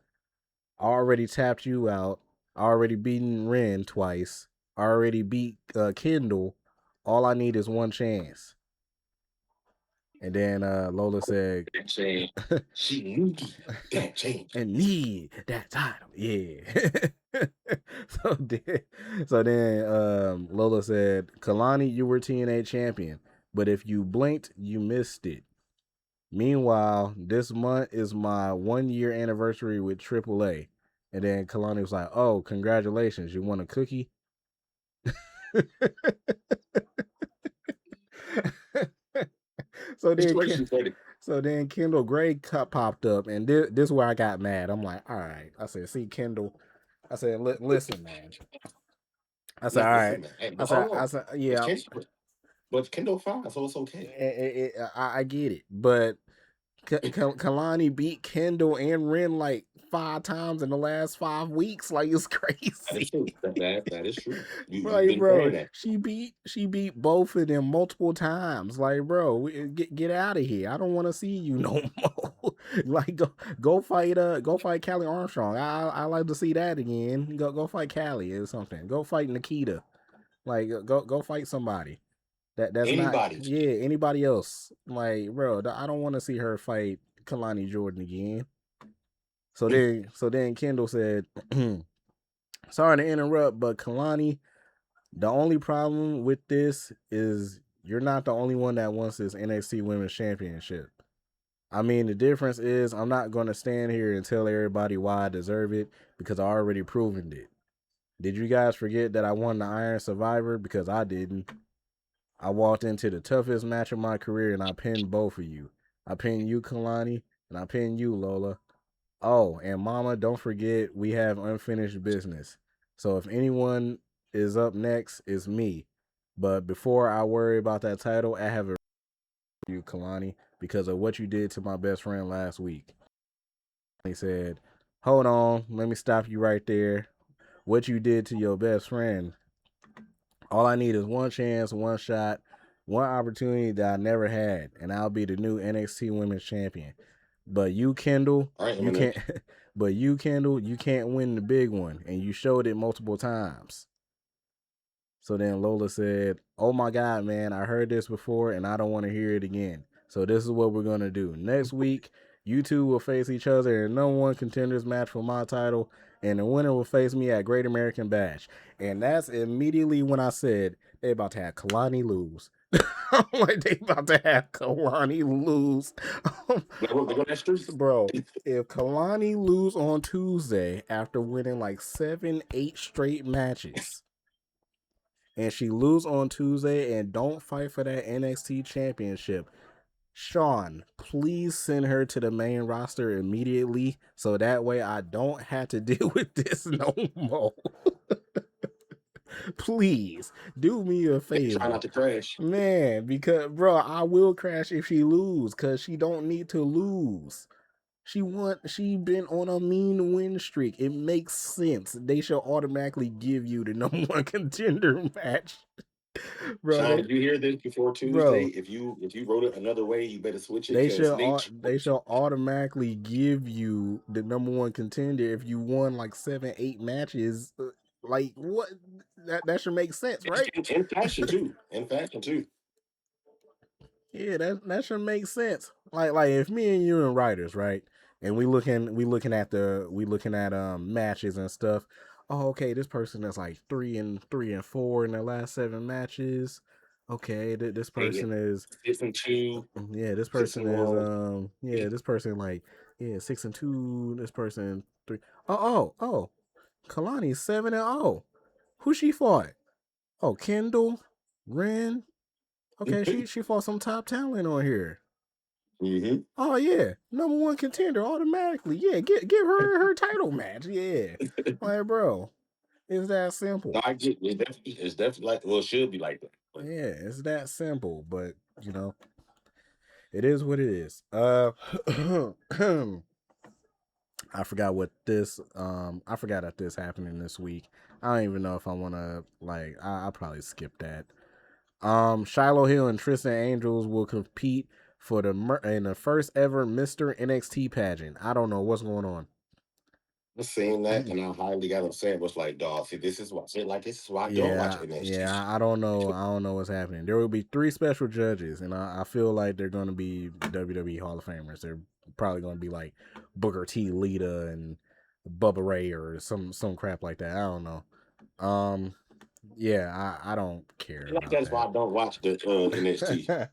I already tapped you out. I already beaten Ren twice. I already beat Kendall. All I need is one chance. And then Lola said, she knew that change. and need that title. Yeah. so then Lola said, Kalani, you were TNA champion, but if you blinked, you missed it. Meanwhile, this month is my 1-year anniversary with AAA. And then Kalani was like, oh, congratulations. You want a cookie? So then Kendall Gray popped up, and this is where I got mad. I'm like, all right. I said, see, Kendall. I said, listen, man. I said, all right. I said, yeah. But Kendall fine, so it's okay. I get it, but Kalani beat Kendall and Ren like 5 times in the last 5 weeks. Like, it's crazy. That is true. Like, bro, she beat both of them multiple times. Like, bro, get out of here. I don't want to see you no more. Like, go fight Callie Armstrong. I like to see that again. Go fight Callie or something. Go fight Nikita. Like, go fight somebody. That's anybody. Not, yeah, anybody else. Like, bro, I don't want to see her fight Kalani Jordan again. So then Kendall said, sorry to interrupt, but Kalani, the only problem with this is you're not the only one that wants this NXT Women's Championship. I mean, the difference is I'm not going to stand here and tell everybody why I deserve it because I already proven it. Did you guys forget that I won the Iron Survivor? Because I didn't. I walked into the toughest match of my career and I pinned both of you. I pinned you, Kalani, and I pinned you, Lola. Oh, and Mama, don't forget we have unfinished business. So if anyone is up next, it's me. But before I worry about that title, I have a you, Kalani, because of what you did to my best friend last week. He said, hold on, let me stop you right there. What you did to your best friend. All I need is one chance, one shot, one opportunity that I never had, and I'll be the new NXT Women's Champion. But you, Kendall, you can't. But you, Kendall, you can't win the big one, and you showed it multiple times. So then Lola said, "Oh my God, man, I heard this before, and I don't want to hear it again. So this is what we're gonna do. Next week, you two will face each other in a #1 contenders match for my title, and the winner will face me at Great American Bash." And that's immediately when I said they about to have Kalani lose. I'm like, they about to have Kalani lose. Bro, if Kalani lose on Tuesday after winning like 7-8 straight matches, and she lose on Tuesday and don't fight for that NXT championship, Sean, please send her to the main roster immediately so that way I don't have to deal with this no more. Please do me a favor. Try not to crash, man, because bro, I will crash if she lose because she don't need to lose. She been on a mean win streak. It makes sense. They should automatically give you the #1 contender match. Bro, Sean, did you hear this before Tuesday? Bro, if you wrote it another way, you better switch it. They should automatically give you the #1 contender if you won like 7-8 matches. Like what? That should make sense, right? In fashion too. Yeah, that should make sense. Like if me and you and writers, right? And we looking at matches and stuff. Oh, okay, this person is like 3-4 in their last 7 matches. Okay, this person is 6-2. Yeah, this person is this person like 6-2. This person 3. Oh, Kalani's 7-0. Who she fought? Oh, Kendall, Ren. Okay, she fought some top talent on here. Mm-hmm. Oh yeah, #1 contender automatically. Yeah, give her title match. Yeah, like bro, It's that simple. No, I get it. It's definitely like, well, it should be like that. But Yeah, it's that simple. But you know, it is what it is. I forgot what this. I forgot that this happening this week. I don't even know if I want to like. I'll probably skip that. Shiloh Hill and Tristan Angels will compete for in the first ever Mr. NXT pageant. I don't know what's going on. I seen that and I highly got upset. Was like, dog, see, this is why I don't watch NXT. I don't know. I don't know what's happening. There will be 3 special judges, and I feel like they're going to be WWE Hall of Famers. They're probably going to be like Booker T, Lita, and Bubba Ray or some crap like that. I don't know. Yeah, I don't care. Like that's why I don't watch the NXT.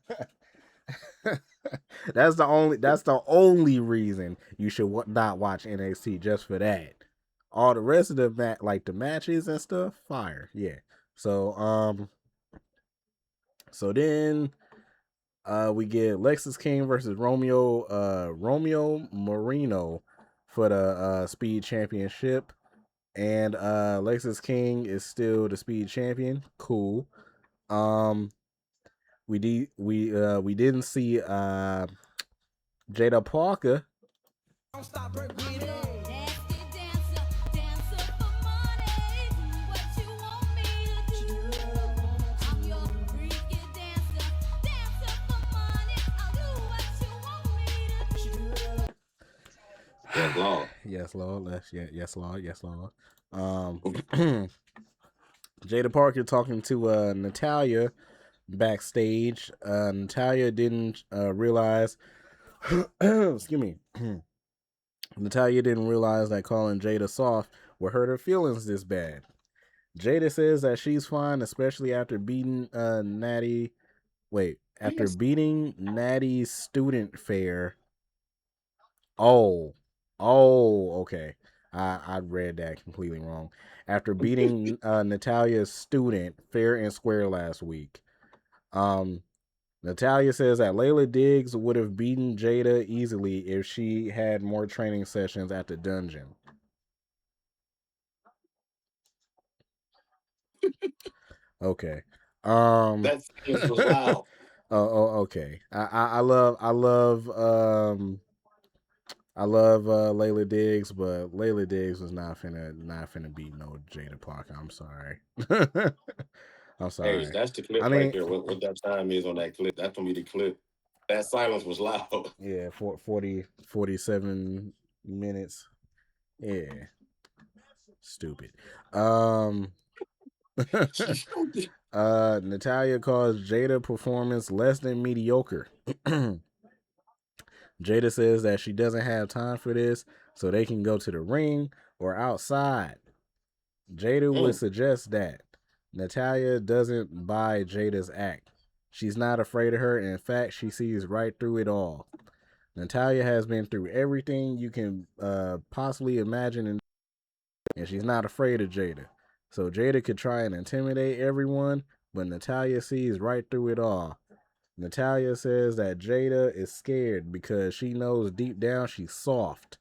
That's the only reason you should not watch NXT, just for that. All the rest of the like the matches and stuff, fire. Yeah. So then we get Lexus King versus Romeo Moreno for the Speed Championship. And Lexus King is still the Speed Champion. Cool. We didn't see Jada Parker. Don't stop, break it up. Yes, Lord. Yes, Lord. Yes, Lord. Yes, Lord. Jada Parker talking to Natalia backstage. Natalia didn't realize. Excuse me. Natalia didn't realize that calling Jada soft would hurt her feelings this bad. Jada says that she's fine, especially after beating Natty. Wait, after beating Natty's student fair. Oh, okay. I read that completely wrong. After beating Natalia's student fair and square last week. Natalia says that Layla Diggs would have beaten Jada easily if she had more training sessions at the dungeon. Okay. That was loud. Okay. I love Layla Diggs, but Layla Diggs was not finna beat no Jada Parker. I'm sorry. I'm sorry. Hey, that's the clip right there. What that time is on that clip? That's gonna be the clip. That silence was loud. Yeah, 47 minutes. Yeah. Stupid. Natalia calls Jada performance less than mediocre. Jada says that she doesn't have time for this, so they can go to the ring or outside. Jada would suggest that. Natalia doesn't buy Jada's act. She's not afraid of her. In fact, she sees right through it all. Natalia has been through everything you can possibly imagine, and she's not afraid of Jada. So Jada could try and intimidate everyone, but Natalia sees right through it all. Natalia says that Jada is scared because she knows deep down she's soft.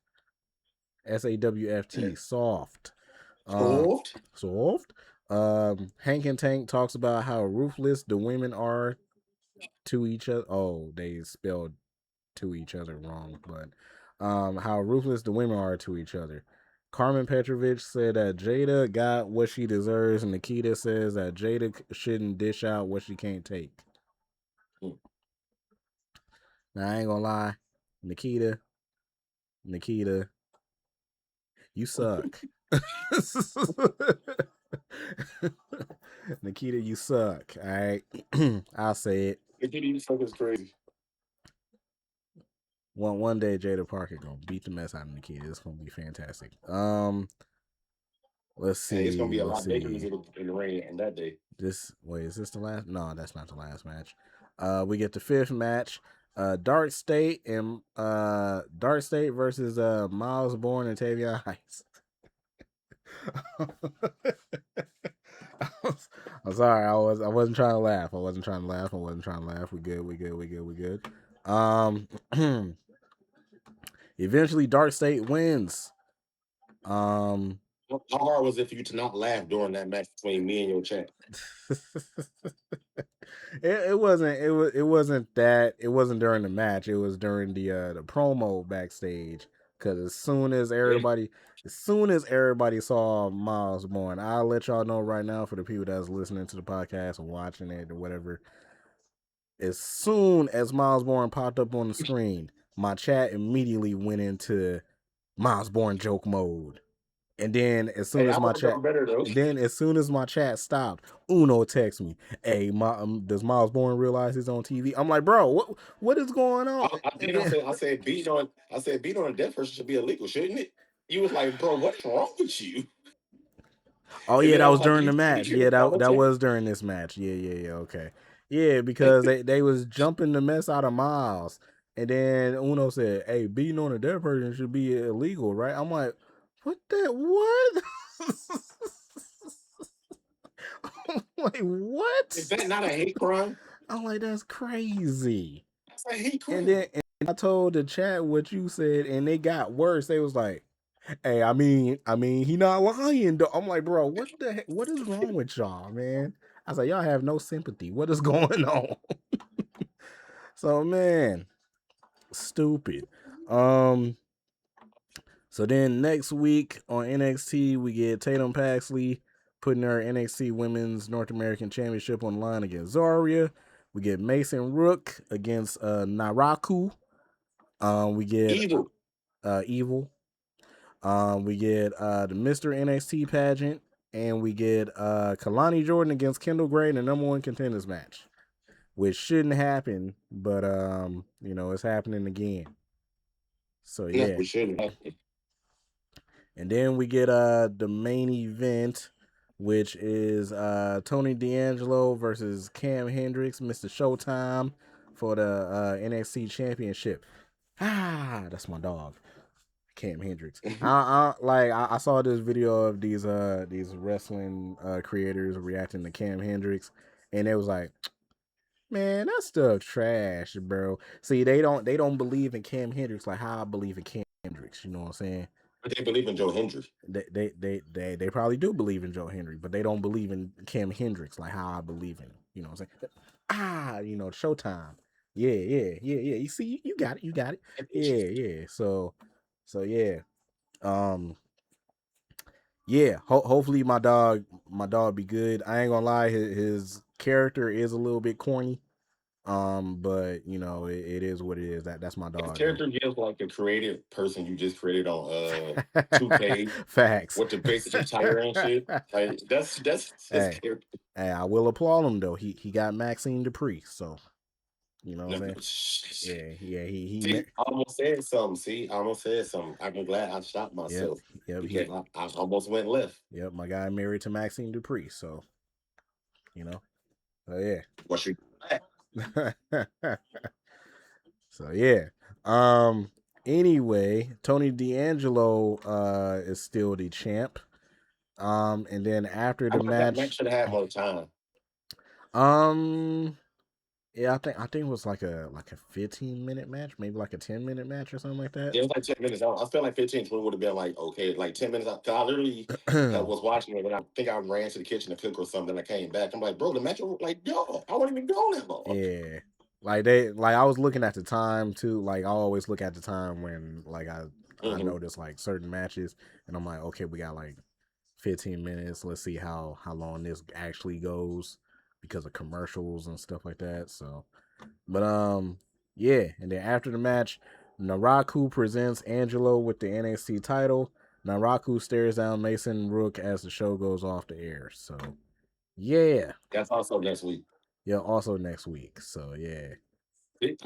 SAWFT, soft. Soft. Hank and Tank talks about how ruthless the women are to each other. Oh, they spelled to each other wrong, but how ruthless the women are to each other. Carmen Petrovich said that Jada got what she deserves, and Nikita says that Jada shouldn't dish out what she can't take. Now, I ain't gonna lie, Nikita, you suck. Nikita, you suck. All right, I'll say it. Nikita, you suck is crazy. One day, Jada Parker gonna beat the mess out of Nikita. It's gonna be fantastic. Let's see. Hey, it's gonna be a lot bigger in the ring on that day. Is this the last? No, that's not the last match. We get the 5th match. Dark State versus Miles Bourne and Tavion Heights. I'm sorry, I wasn't trying to laugh. We good. Eventually Dark State wins. How hard was it for you to not laugh during that match between me and your chat? It wasn't it wasn't during the match. It was during the promo backstage. Because as soon as everybody saw Miles Born, I'll let y'all know right now for the people that's listening to the podcast or watching it or whatever. As soon as Miles Born popped up on the screen, my chat immediately went into Miles Born joke mode. And then as soon as my chat, stopped, Uno texts me, "Hey, does Miles Born realize he's on TV?" I'm like, "Bro, what is going on?" I said, beating on a deaf person should be illegal, shouldn't it? You was like, bro, what's wrong with you? Oh yeah, that was during the match. Yeah, that was during this match. Yeah. Okay. Yeah, because they was jumping the mess out of Miles, and then Uno said, "Hey, beating on a deaf person should be illegal, right?" I'm like, "What that? What?" I'm like, "What? Is that not a hate crime?" I'm like, "That's crazy." That's a hate crime. And I told the chat what you said, and they got worse. They was like, "Hey, I mean, he not lying though." I'm like, "Bro, what the heck? What is wrong with y'all, man?" I was like, "Y'all have no sympathy. What is going on?" So, man, stupid. So then next week on NXT, we get Tatum Paxley putting her NXT Women's North American Championship on the line against Zarya. We get Mason Rook against Naraku. We get Evil. Evil. We get the Mr. NXT pageant, and we get Kalani Jordan against Kendall Gray in the number one contenders match, which shouldn't happen, but it's happening again. So yeah, we shouldn't happen. And then we get the main event, which is Tony D'Angelo versus Cam Hendricks, Mr. Showtime, for the NXT Championship. That's my dog, Cam Hendricks. I saw this video of these wrestling creators reacting to Cam Hendricks, and it was like, man, that stuff trash, bro. See, they don't believe in Cam Hendricks like how I believe in Cam Hendricks. You know what I'm saying? But they believe in Joe Hendry. They probably do believe in Joe Hendry, but they don't believe in Cam Hendricks like how I believe in him. You know what I'm saying? Showtime. Yeah. You see, you got it. Yeah. So yeah. Yeah. Hopefully my dog be good. I ain't gonna lie, his character is a little bit corny. But it is what it is. That's my dog. His character gives like a creative person you just created on 2K. Facts. With the basic attire and shit. Like that's his character. Hey, I will applaud him though. He got Maxine Dupree, so you know what I'm saying? Yeah. See, I almost said something. I'm glad I stopped myself. Yep. Because I almost went left. Yep, my guy married to Maxine Dupree, so so yeah. What's your So yeah. Anyway, Tony D'Angelo is still the champ. And then after the match, that match should have had more time. Yeah, I think it was like a 15-minute match, maybe like a 10-minute match or something like that. Yeah, it was like 10 minutes. I felt like 15, 20 would have been like okay, like 10 minutes. Cause I literally was watching it, and I think I ran to the kitchen to cook or something. I came back. I'm like, bro, the match was like, yo, I wasn't even going that long. Yeah, I was looking at the time too. Like I always look at the time when I notice like certain matches, and I'm like, okay, we got like 15 minutes. Let's see how long this actually goes because of commercials and stuff like that. So, but yeah. And then after the match, Naraku presents Angelo with the NXT title. Naraku stares down Mason Rook as the show goes off the air. So, yeah. That's also next week. Yeah, also next week. So, yeah. See,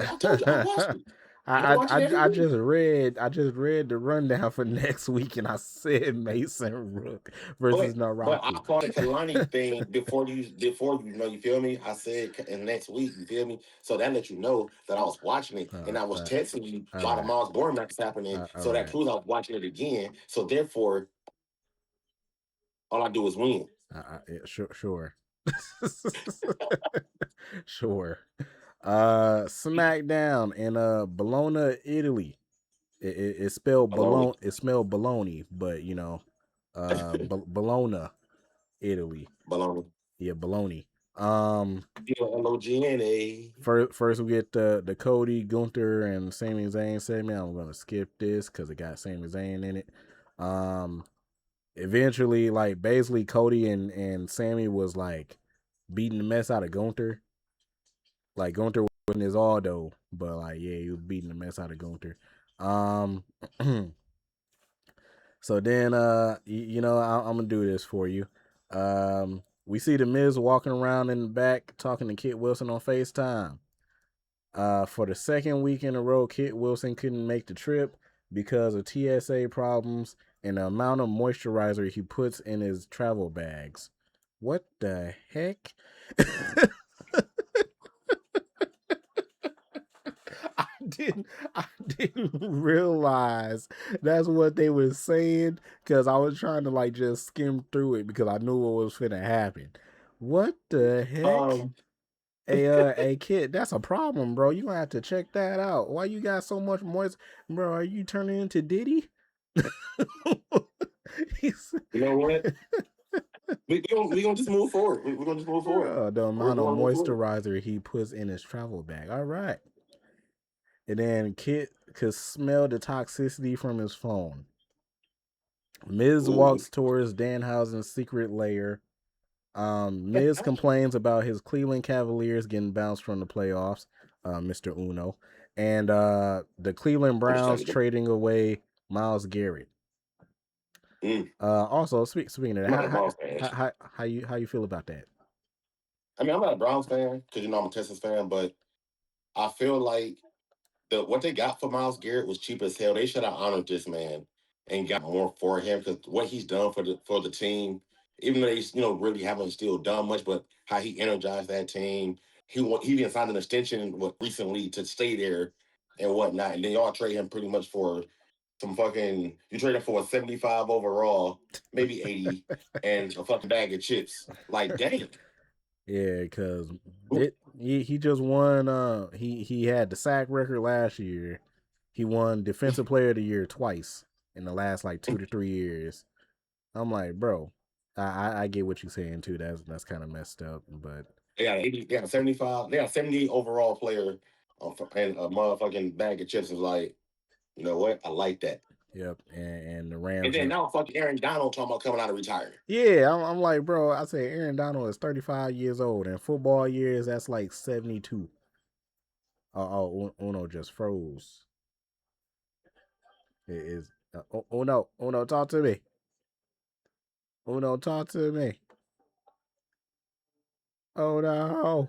I told you I watched it. I just read the rundown for next week, and I said Mason Rook versus Naraku. But I called the Kalani thing before you you feel me? I said in next week, you feel me? So that let you know that I was watching it, and I was texting you while the Miles Born match was happening. So that proves I was watching it again. So therefore, all I do is win. Sure. Sure. SmackDown in Bologna, Italy. It's spelled Bologna. It's spelled baloney, but Bologna, Italy. Baloney. Yeah, Bologna. Logna. First we get the Cody, Gunther, and Sami Zayn segment. I'm gonna skip this because it got Sami Zayn in it. Eventually, like basically Cody and Sammy was like beating the mess out of Gunther. Like Gunther wasn't his all though, but like yeah, he was beating the mess out of Gunther. Um, so then you know I'm gonna do this for you. We see the Miz walking around in the back talking to Kit Wilson on FaceTime. For the second week in a row, Kit Wilson couldn't make the trip because of TSA problems and the amount of moisturizer he puts in his travel bags. What the heck? I didn't realize that's what they were saying because I was trying to like just skim through it because I knew what was finna happen. What the heck? Hey, kid, that's a problem, bro. You gonna have to check that out. Why you got so much moist, bro? Are you turning into Diddy? You know what? we gonna just move forward. We're gonna just move forward. Bro, the amount of moisturizer he puts in his travel bag. All right. And then Kit could smell the toxicity from his phone. Miz walks towards Danhausen's secret lair. Miz complains about his Cleveland Cavaliers getting bounced from the playoffs, Mr. Uno, and the Cleveland Browns trading away Myles Garrett. Also, speaking of that, how you feel about that? I mean, I'm not a Browns fan because I'm a Texas fan, but I feel like what they got for Myles Garrett was cheap as hell. They should have honored this man and got more for him because what he's done for the team, even though he's really haven't still done much, but how he energized that team. He even signed an extension recently to stay there and whatnot, and then y'all trade him pretty much for some fucking. You trade him for a 75 overall, maybe 80, and a fucking bag of chips. Like dang. Yeah, because he just won. He had the sack record last year. He won Defensive Player of the Year twice in the last like 2 to 3 years. I'm like, bro, I get what you're saying too. That's kind of messed up, but they got 80, they got 75, they got 70 overall player, and a motherfucking bag of chips is like, you know what? I like that. Yep, and the Rams. And then now fucking Aaron Donald talking about coming out of retirement. Yeah, I'm like, bro, I say Aaron Donald is 35 years old, and football years, that's like 72. Uno just froze. It is. Uno, talk to me. Uno, talk to me. Oh no.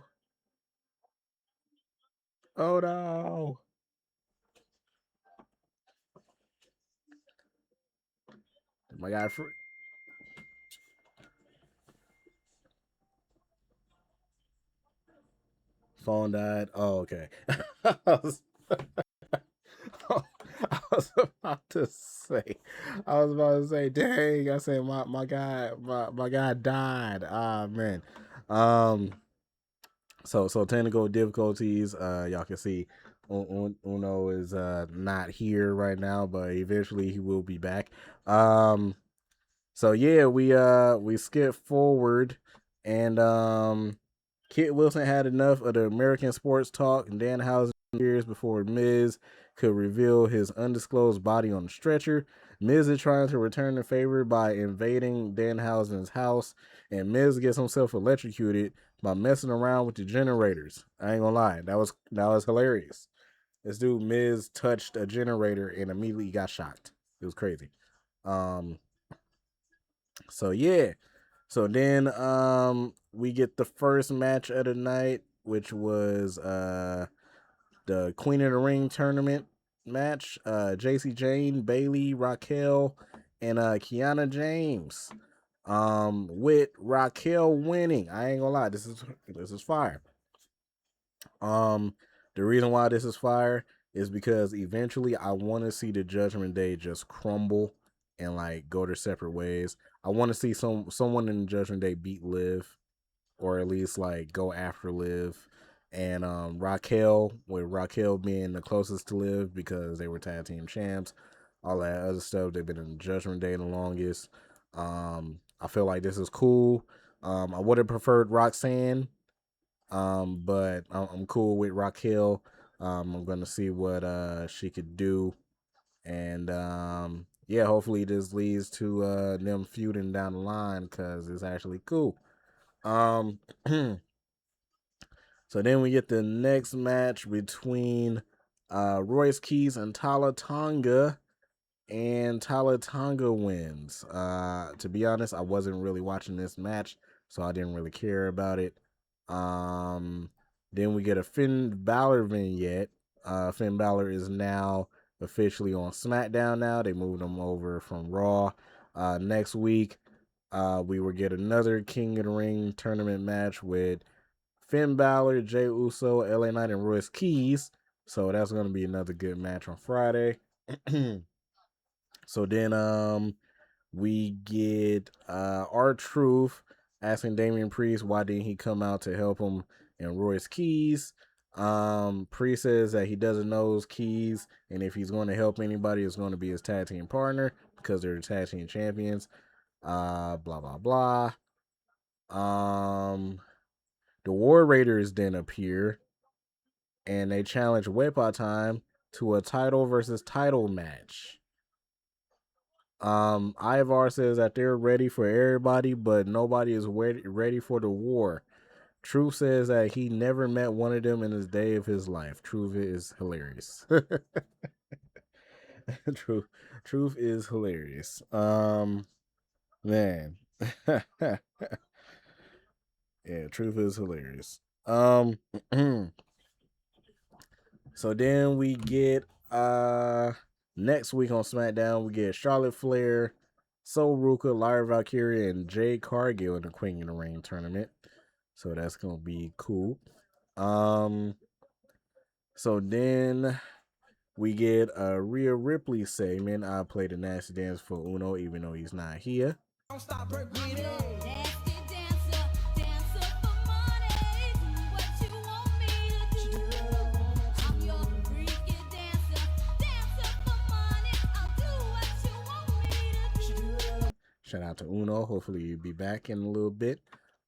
Oh no. My guy phone died. Oh, okay. I was about to say, dang, I said my guy died. Ah man. So technical difficulties. Y'all can see Uno is not here right now, but eventually he will be back. So yeah, we skip forward, and Kit Wilson had enough of the American sports talk, and Danhausen years before Miz could reveal his undisclosed body on the stretcher. Miz is trying to return the favor by invading Danhausen's house, and Miz gets himself electrocuted by messing around with the generators. I ain't gonna lie, that was hilarious. This dude Miz touched a generator and immediately got shocked. It was crazy. So yeah. So then we get the first match of the night, which was the Queen of the Ring tournament match. JC Jane, Bailey, Raquel, and Kiana James. With Raquel winning. I ain't gonna lie, this is fire. The reason why this is fire is because eventually I want to see the Judgment Day just crumble and like go their separate ways. I want to see someone in the Judgment Day beat Liv, or at least like go after Liv. And Raquel, with Raquel being the closest to Liv because they were tag team champs, all that other stuff. They've been in the Judgment Day the longest. I feel like this is cool. I would have preferred Roxanne, but I'm cool with Raquel. I'm gonna see what she could do, and yeah, hopefully this leads to them feuding down the line because it's actually cool. So then we get the next match between Royce Keys and Tala Tonga, and Tala Tonga wins. To be honest, I wasn't really watching this match, so I didn't really care about it. Then we get a Finn Balor vignette. Finn Balor is now officially on SmackDown now. They moved him over from Raw. Next week, we will get another King of the Ring tournament match with Finn Balor, Jey Uso, LA Knight, and Royce Keys. So that's going to be another good match on Friday. So then we get R-Truth asking Damian Priest why didn't he come out to help him and Royce Keys. Priest says that he doesn't know his Keys, and if he's going to help anybody, it's going to be his tag team partner because they're the tag team champions. Blah blah blah. The War Raiders then appear, and they challenge Wepa Time to a title versus title match. Ivar says that they're ready for everybody, but nobody is ready for the war. Truth says that he never met one of them in his day of his life. Truth is hilarious. Truth is hilarious. Man. Yeah, Truth is hilarious. So then we get next week on SmackDown, we get Charlotte Flair, Sol Ruka, Lyra Valkyria, and Jade Cargill in the Queen of the Ring tournament. So that's gonna be cool. So then we get a Rhea Ripley segment. I play the nasty dance for Uno, even though he's not here. Don't stop, break with it. Shout out to Uno. Hopefully you'll be back in a little bit.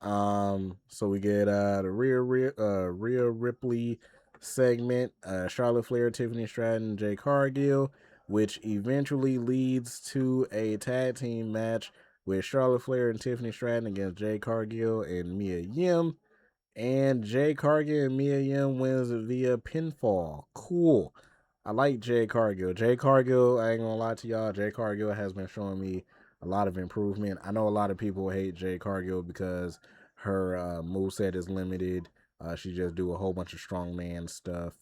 So we get the Rhea Ripley segment, Charlotte Flair, Tiffany Stratton, Jay Cargill, which eventually leads to a tag team match with Charlotte Flair and Tiffany Stratton against Jay Cargill and Mia Yim. And Jay Cargill and Mia Yim wins via pinfall. Cool. I like Jay Cargill. Jay Cargill, I ain't gonna lie to y'all, Jay Cargill has been showing me a lot of improvement. I know a lot of people hate Jay Cargill because her moveset is limited. She just do a whole bunch of strongman stuff.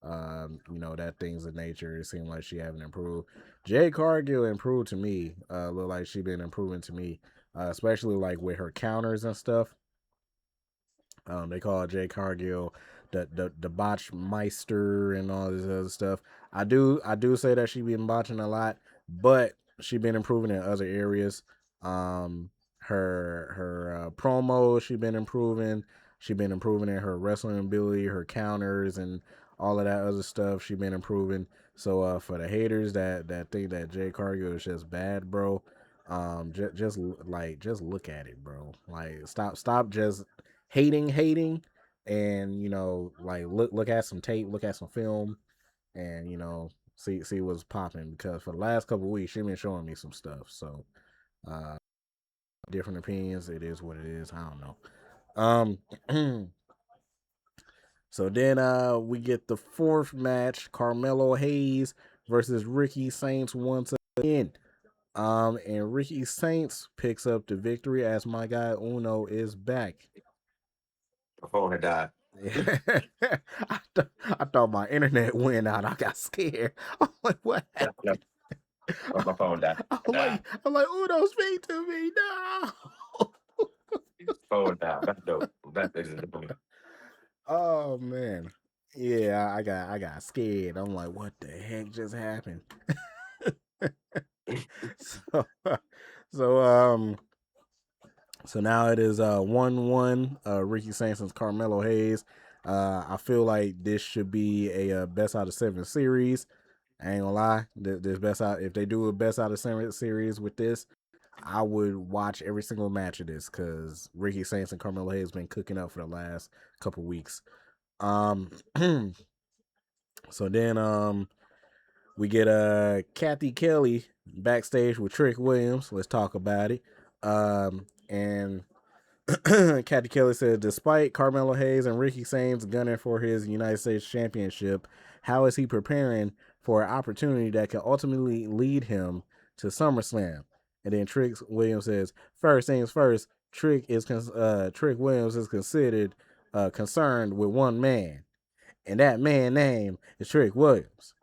That things of nature. It seemed like she haven't improved. Jay Cargill improved to me. Look like she been improving to me, especially like with her counters and stuff. They call Jay Cargill the botch meister and all this other stuff. I do say that she been botching a lot, but she been improving in other areas. Her promo, she been improving. She been improving in her wrestling ability, her counters, and all of that other stuff. She been improving. So for the haters that think that Jay Cargill is just bad, bro, just look at it, bro. Like stop just hating, and look at some tape, look at some film, and see what's popping. Because for the last couple of weeks, she been showing me some stuff. So different opinions. It is what it is. I don't know. So then we get the fourth match: Carmelo Hayes versus Ricky Saints once again. And Ricky Saints picks up the victory as my guy Uno is back. My phone had died. I thought my internet went out. I got scared. I'm like, what happened? My phone died. I'm like, Uno, speak to me now. Phone died. That's dope. That's dope. Oh man. Yeah, I got scared. I'm like, what the heck just happened? So now it is 1-1 Ricky Saints and Carmelo Hayes. I feel like this should be a best out of 7 series. I ain't gonna lie, this best out, if they do a best out of 7 series with this, I would watch every single match of this because Ricky Saints and Carmelo Hayes been cooking up for the last couple weeks. So then we get Kathy Kelly backstage with Trick Williams. Let's talk about it. And Kathy Kelly said, despite Carmelo Hayes and Ricky Saints gunning for his United States Championship, how is he preparing for an opportunity that can ultimately lead him to SummerSlam? And then Trick Williams says, first things first, Trick Williams is considered concerned with one man, and that man name is Trick Williams.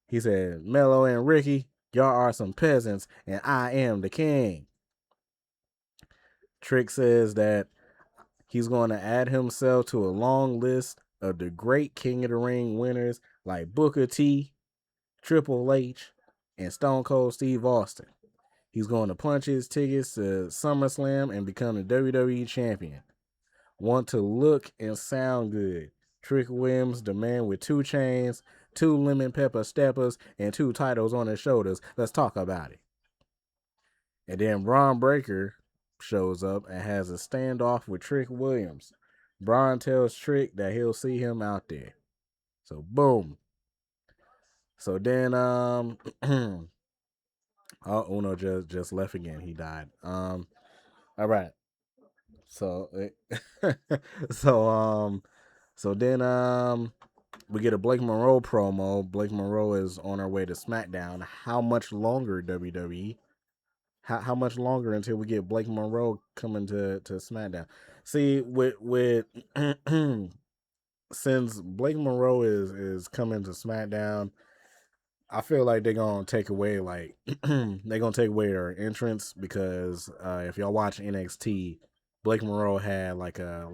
He said, Mello and Ricky, y'all are some peasants, and I am the king. Trick says that he's going to add himself to a long list of the great King of the Ring winners like Booker T, Triple H, and Stone Cold Steve Austin. He's going to punch his tickets to SummerSlam and become the WWE champion. Want to look and sound good. Trick Williams, the man with 2 chains, 2 lemon pepper steppers, and 2 titles on his shoulders. Let's talk about it. And then Braun Breaker shows up and has a standoff with Trick Williams. Braun tells Trick that he'll see him out there. So boom. So then oh, Uno just left again. He died. All right. So so then we get a Blake Monroe promo. Blake Monroe is on her way to SmackDown. How much longer, WWE? How much longer until we get Blake Monroe coming to SmackDown? See, with since Blake Monroe is coming to SmackDown, I feel like they're gonna take away her entrance because if y'all watch NXT, Blake Monroe had like a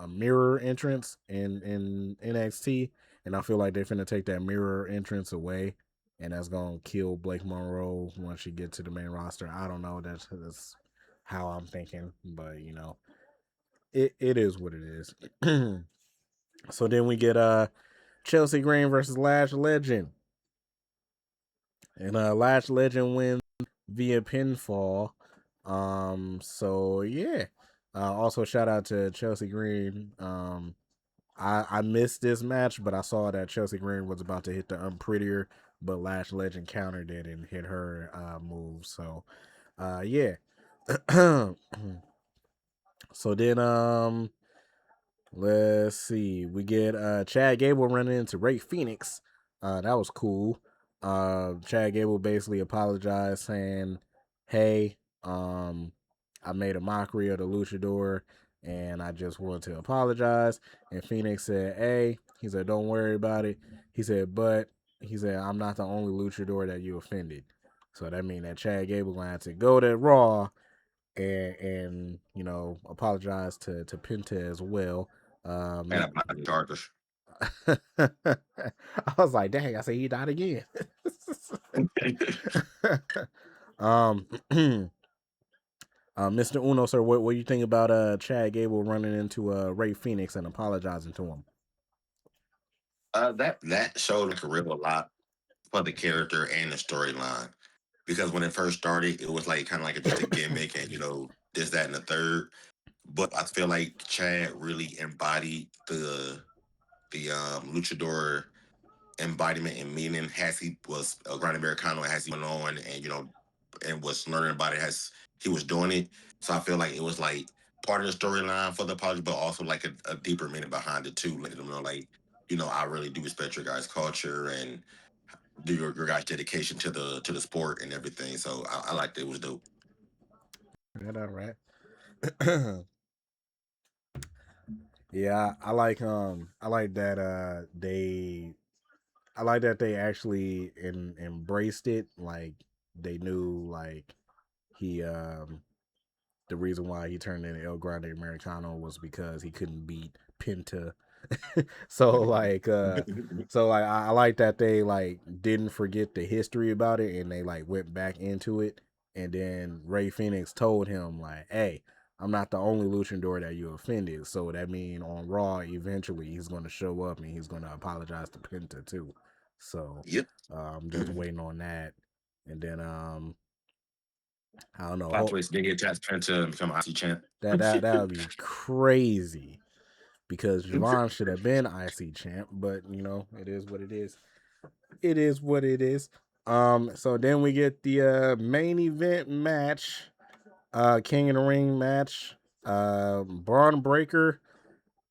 mirror entrance in NXT, and I feel like they're finna take that mirror entrance away, and that's gonna kill Blake Monroe once she gets to the main roster. I don't know. That's how I'm thinking, but you know, it is what it is. So then we get Chelsea Green versus Lash Legend. And Lash Legend wins via pinfall. So yeah. Also shout out to Chelsea Green. I missed this match, but I saw that Chelsea Green was about to hit the Unprettier, but Lash Legend countered it and hit her move. So yeah. So then let's see. We get Chad Gable running into Ray Phoenix. That was cool. Chad Gable basically apologized saying, hey, I made a mockery of the luchador and I just want to apologize. And Phoenix said, hey, he said, don't worry about it. He said, I'm not the only luchador that you offended. So that means that Chad Gable gonna have to go to Raw and you know, apologize to Penta as well. And about the Chargers. I was like, dang, I say he died again. um Mr. Uno, sir, what do you think about Chad Gable running into Ray Phoenix and apologizing to him? That showed like a real lot for the character and the storyline. Because when it first started, it was like kind of like just a gimmick and this, that, and the third. But I feel like Chad really embodied the luchador embodiment and meaning as he was a Grand Americano as he went on and was learning about it as he was doing it. So I feel like it was like part of the storyline for the apology, but also like a deeper meaning behind it too. Letting them know like, I really do respect your guys' culture and do your guys' dedication to the sport and everything. So I liked it. It was dope. All right. Yeah, I like that I like that they actually embraced it. Like they knew like he the reason why he turned into El Grande Americano was because he couldn't beat Penta. so like I like that they like didn't forget the history about it and they like went back into it. And then Ray Phoenix told him like, hey, I'm not the only luchador that you offended. So that means on Raw eventually he's gonna show up and he's gonna apologize to Penta too. So Yep. I'm just waiting on that. And then I don't know. Plot twist, didn't get Jack's turn to become IC champ. That would be crazy because Javon should have been IC champ, but you know, it is what it is. It is what it is. So then we get the main event match, King of the Ring match. Braun Breaker,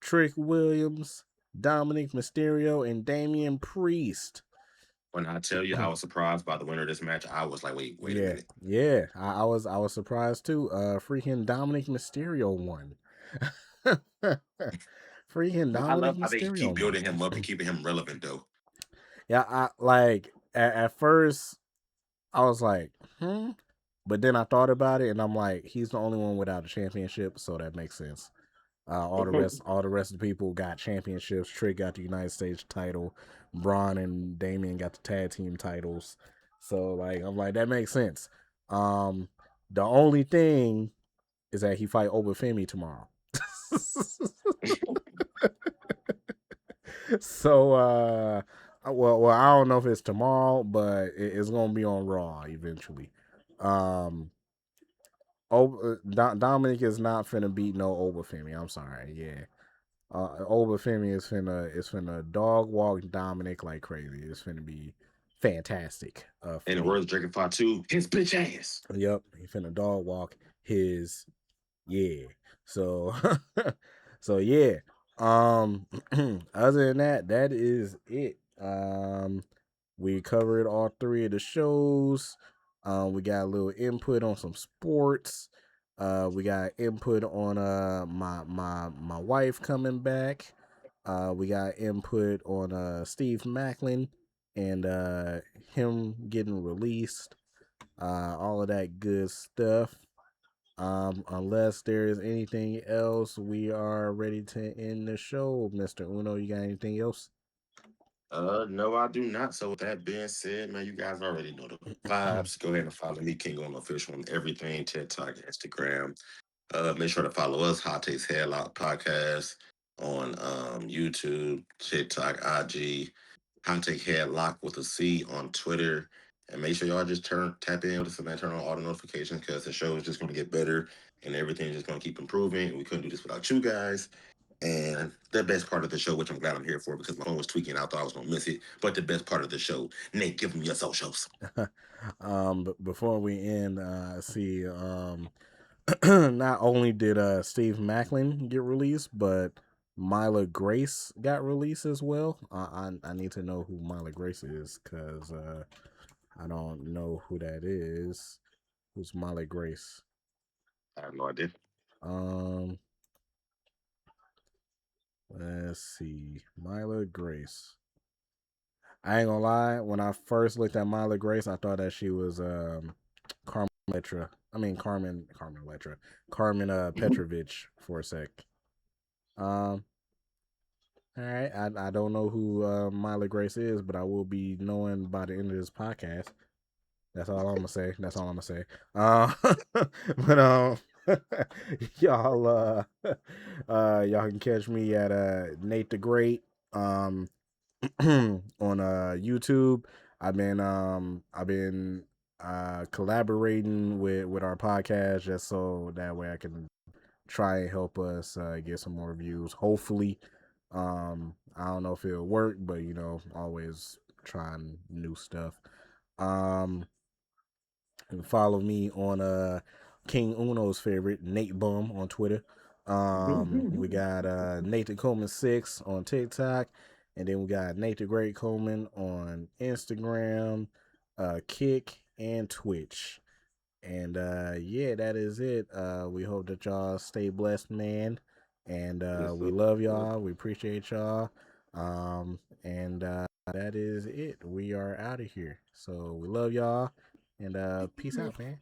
Trick Williams, Dominic Mysterio, and Damian Priest. When I tell you I was surprised by the winner of this match, I was like, wait a minute. Yeah, I was surprised too. Freaking Dominic Mysterio won. Freaking Dominic I love how Mysterio they keep building won. him up and keeping him relevant though. Yeah, I like at first I was like, but then I thought about it and I'm like, he's the only one without a championship, so that makes sense. All the rest of the people got championships. Trick got the United States title. Braun and Damian got the tag team titles. So like I'm like, that makes sense. The only thing is that he fight Obafemi tomorrow. So well I don't know if it's tomorrow, but it's gonna be on Raw eventually. Dominic is not finna beat no Obafemi. I'm sorry. Yeah. Obafemi is finna dog walk Dominic like crazy. It's finna be fantastic. And the words Dragon Fly 2, his bitch ass. Yep, he finna dog walk his So so yeah. Other than that, that is it. We covered all three of the shows. We got a little input on some sports. We got input on my wife coming back. We got input on Steve Macklin and him getting released. All of that good stuff. Unless there is anything else, we are ready to end the show. Mr. Uno, you got anything else? No, I do not. So with that being said, man, you guys already know the vibes. Go ahead and follow me, King on Official, on everything, TikTok, Instagram. Make sure to follow us, Hottakes&Headlocks Podcast, on YouTube, TikTok, IG, Hottakes&Headlock with a C on Twitter. And make sure y'all just tap in with us and turn on all the notifications because the show is just going to get better and everything's just going to keep improving. We couldn't do this without you guys. And the best part of the show, which I'm glad I'm here for because my phone was tweaking. I thought I was going to miss it. But the best part of the show, Nate, give them your socials. But before we end, see, not only did Steve Macklin get released, but Mila Grace got released as well. I need to know who Mila Grace is because I don't know who that is. Who's Mila Grace? I have no idea. Let's see, Mila Grace. I ain't gonna lie. When I first looked at Mila Grace, I thought that she was Carmen Electra. I mean Carmen Electra. Carmen Petrovich for a sec. All right. I don't know who Mila Grace is, but I will be knowing by the end of this podcast. That's all I'm gonna say. But y'all y'all can catch me at Nate the Great on YouTube. I've been collaborating with our podcast just so that way I can try and help us get some more views. Hopefully, I don't know if it'll work, but you know, always trying new stuff. And follow me on King Uno's favorite, Nate Bum, on Twitter. We got Nathan Coleman 6 on TikTok, and then we got Nate the Great Coleman on Instagram, Kick, and Twitch. And yeah, that is it. We hope that y'all stay blessed, man. And we love y'all. We appreciate y'all. And that is it. We are out of here. So we love y'all. And peace out, man.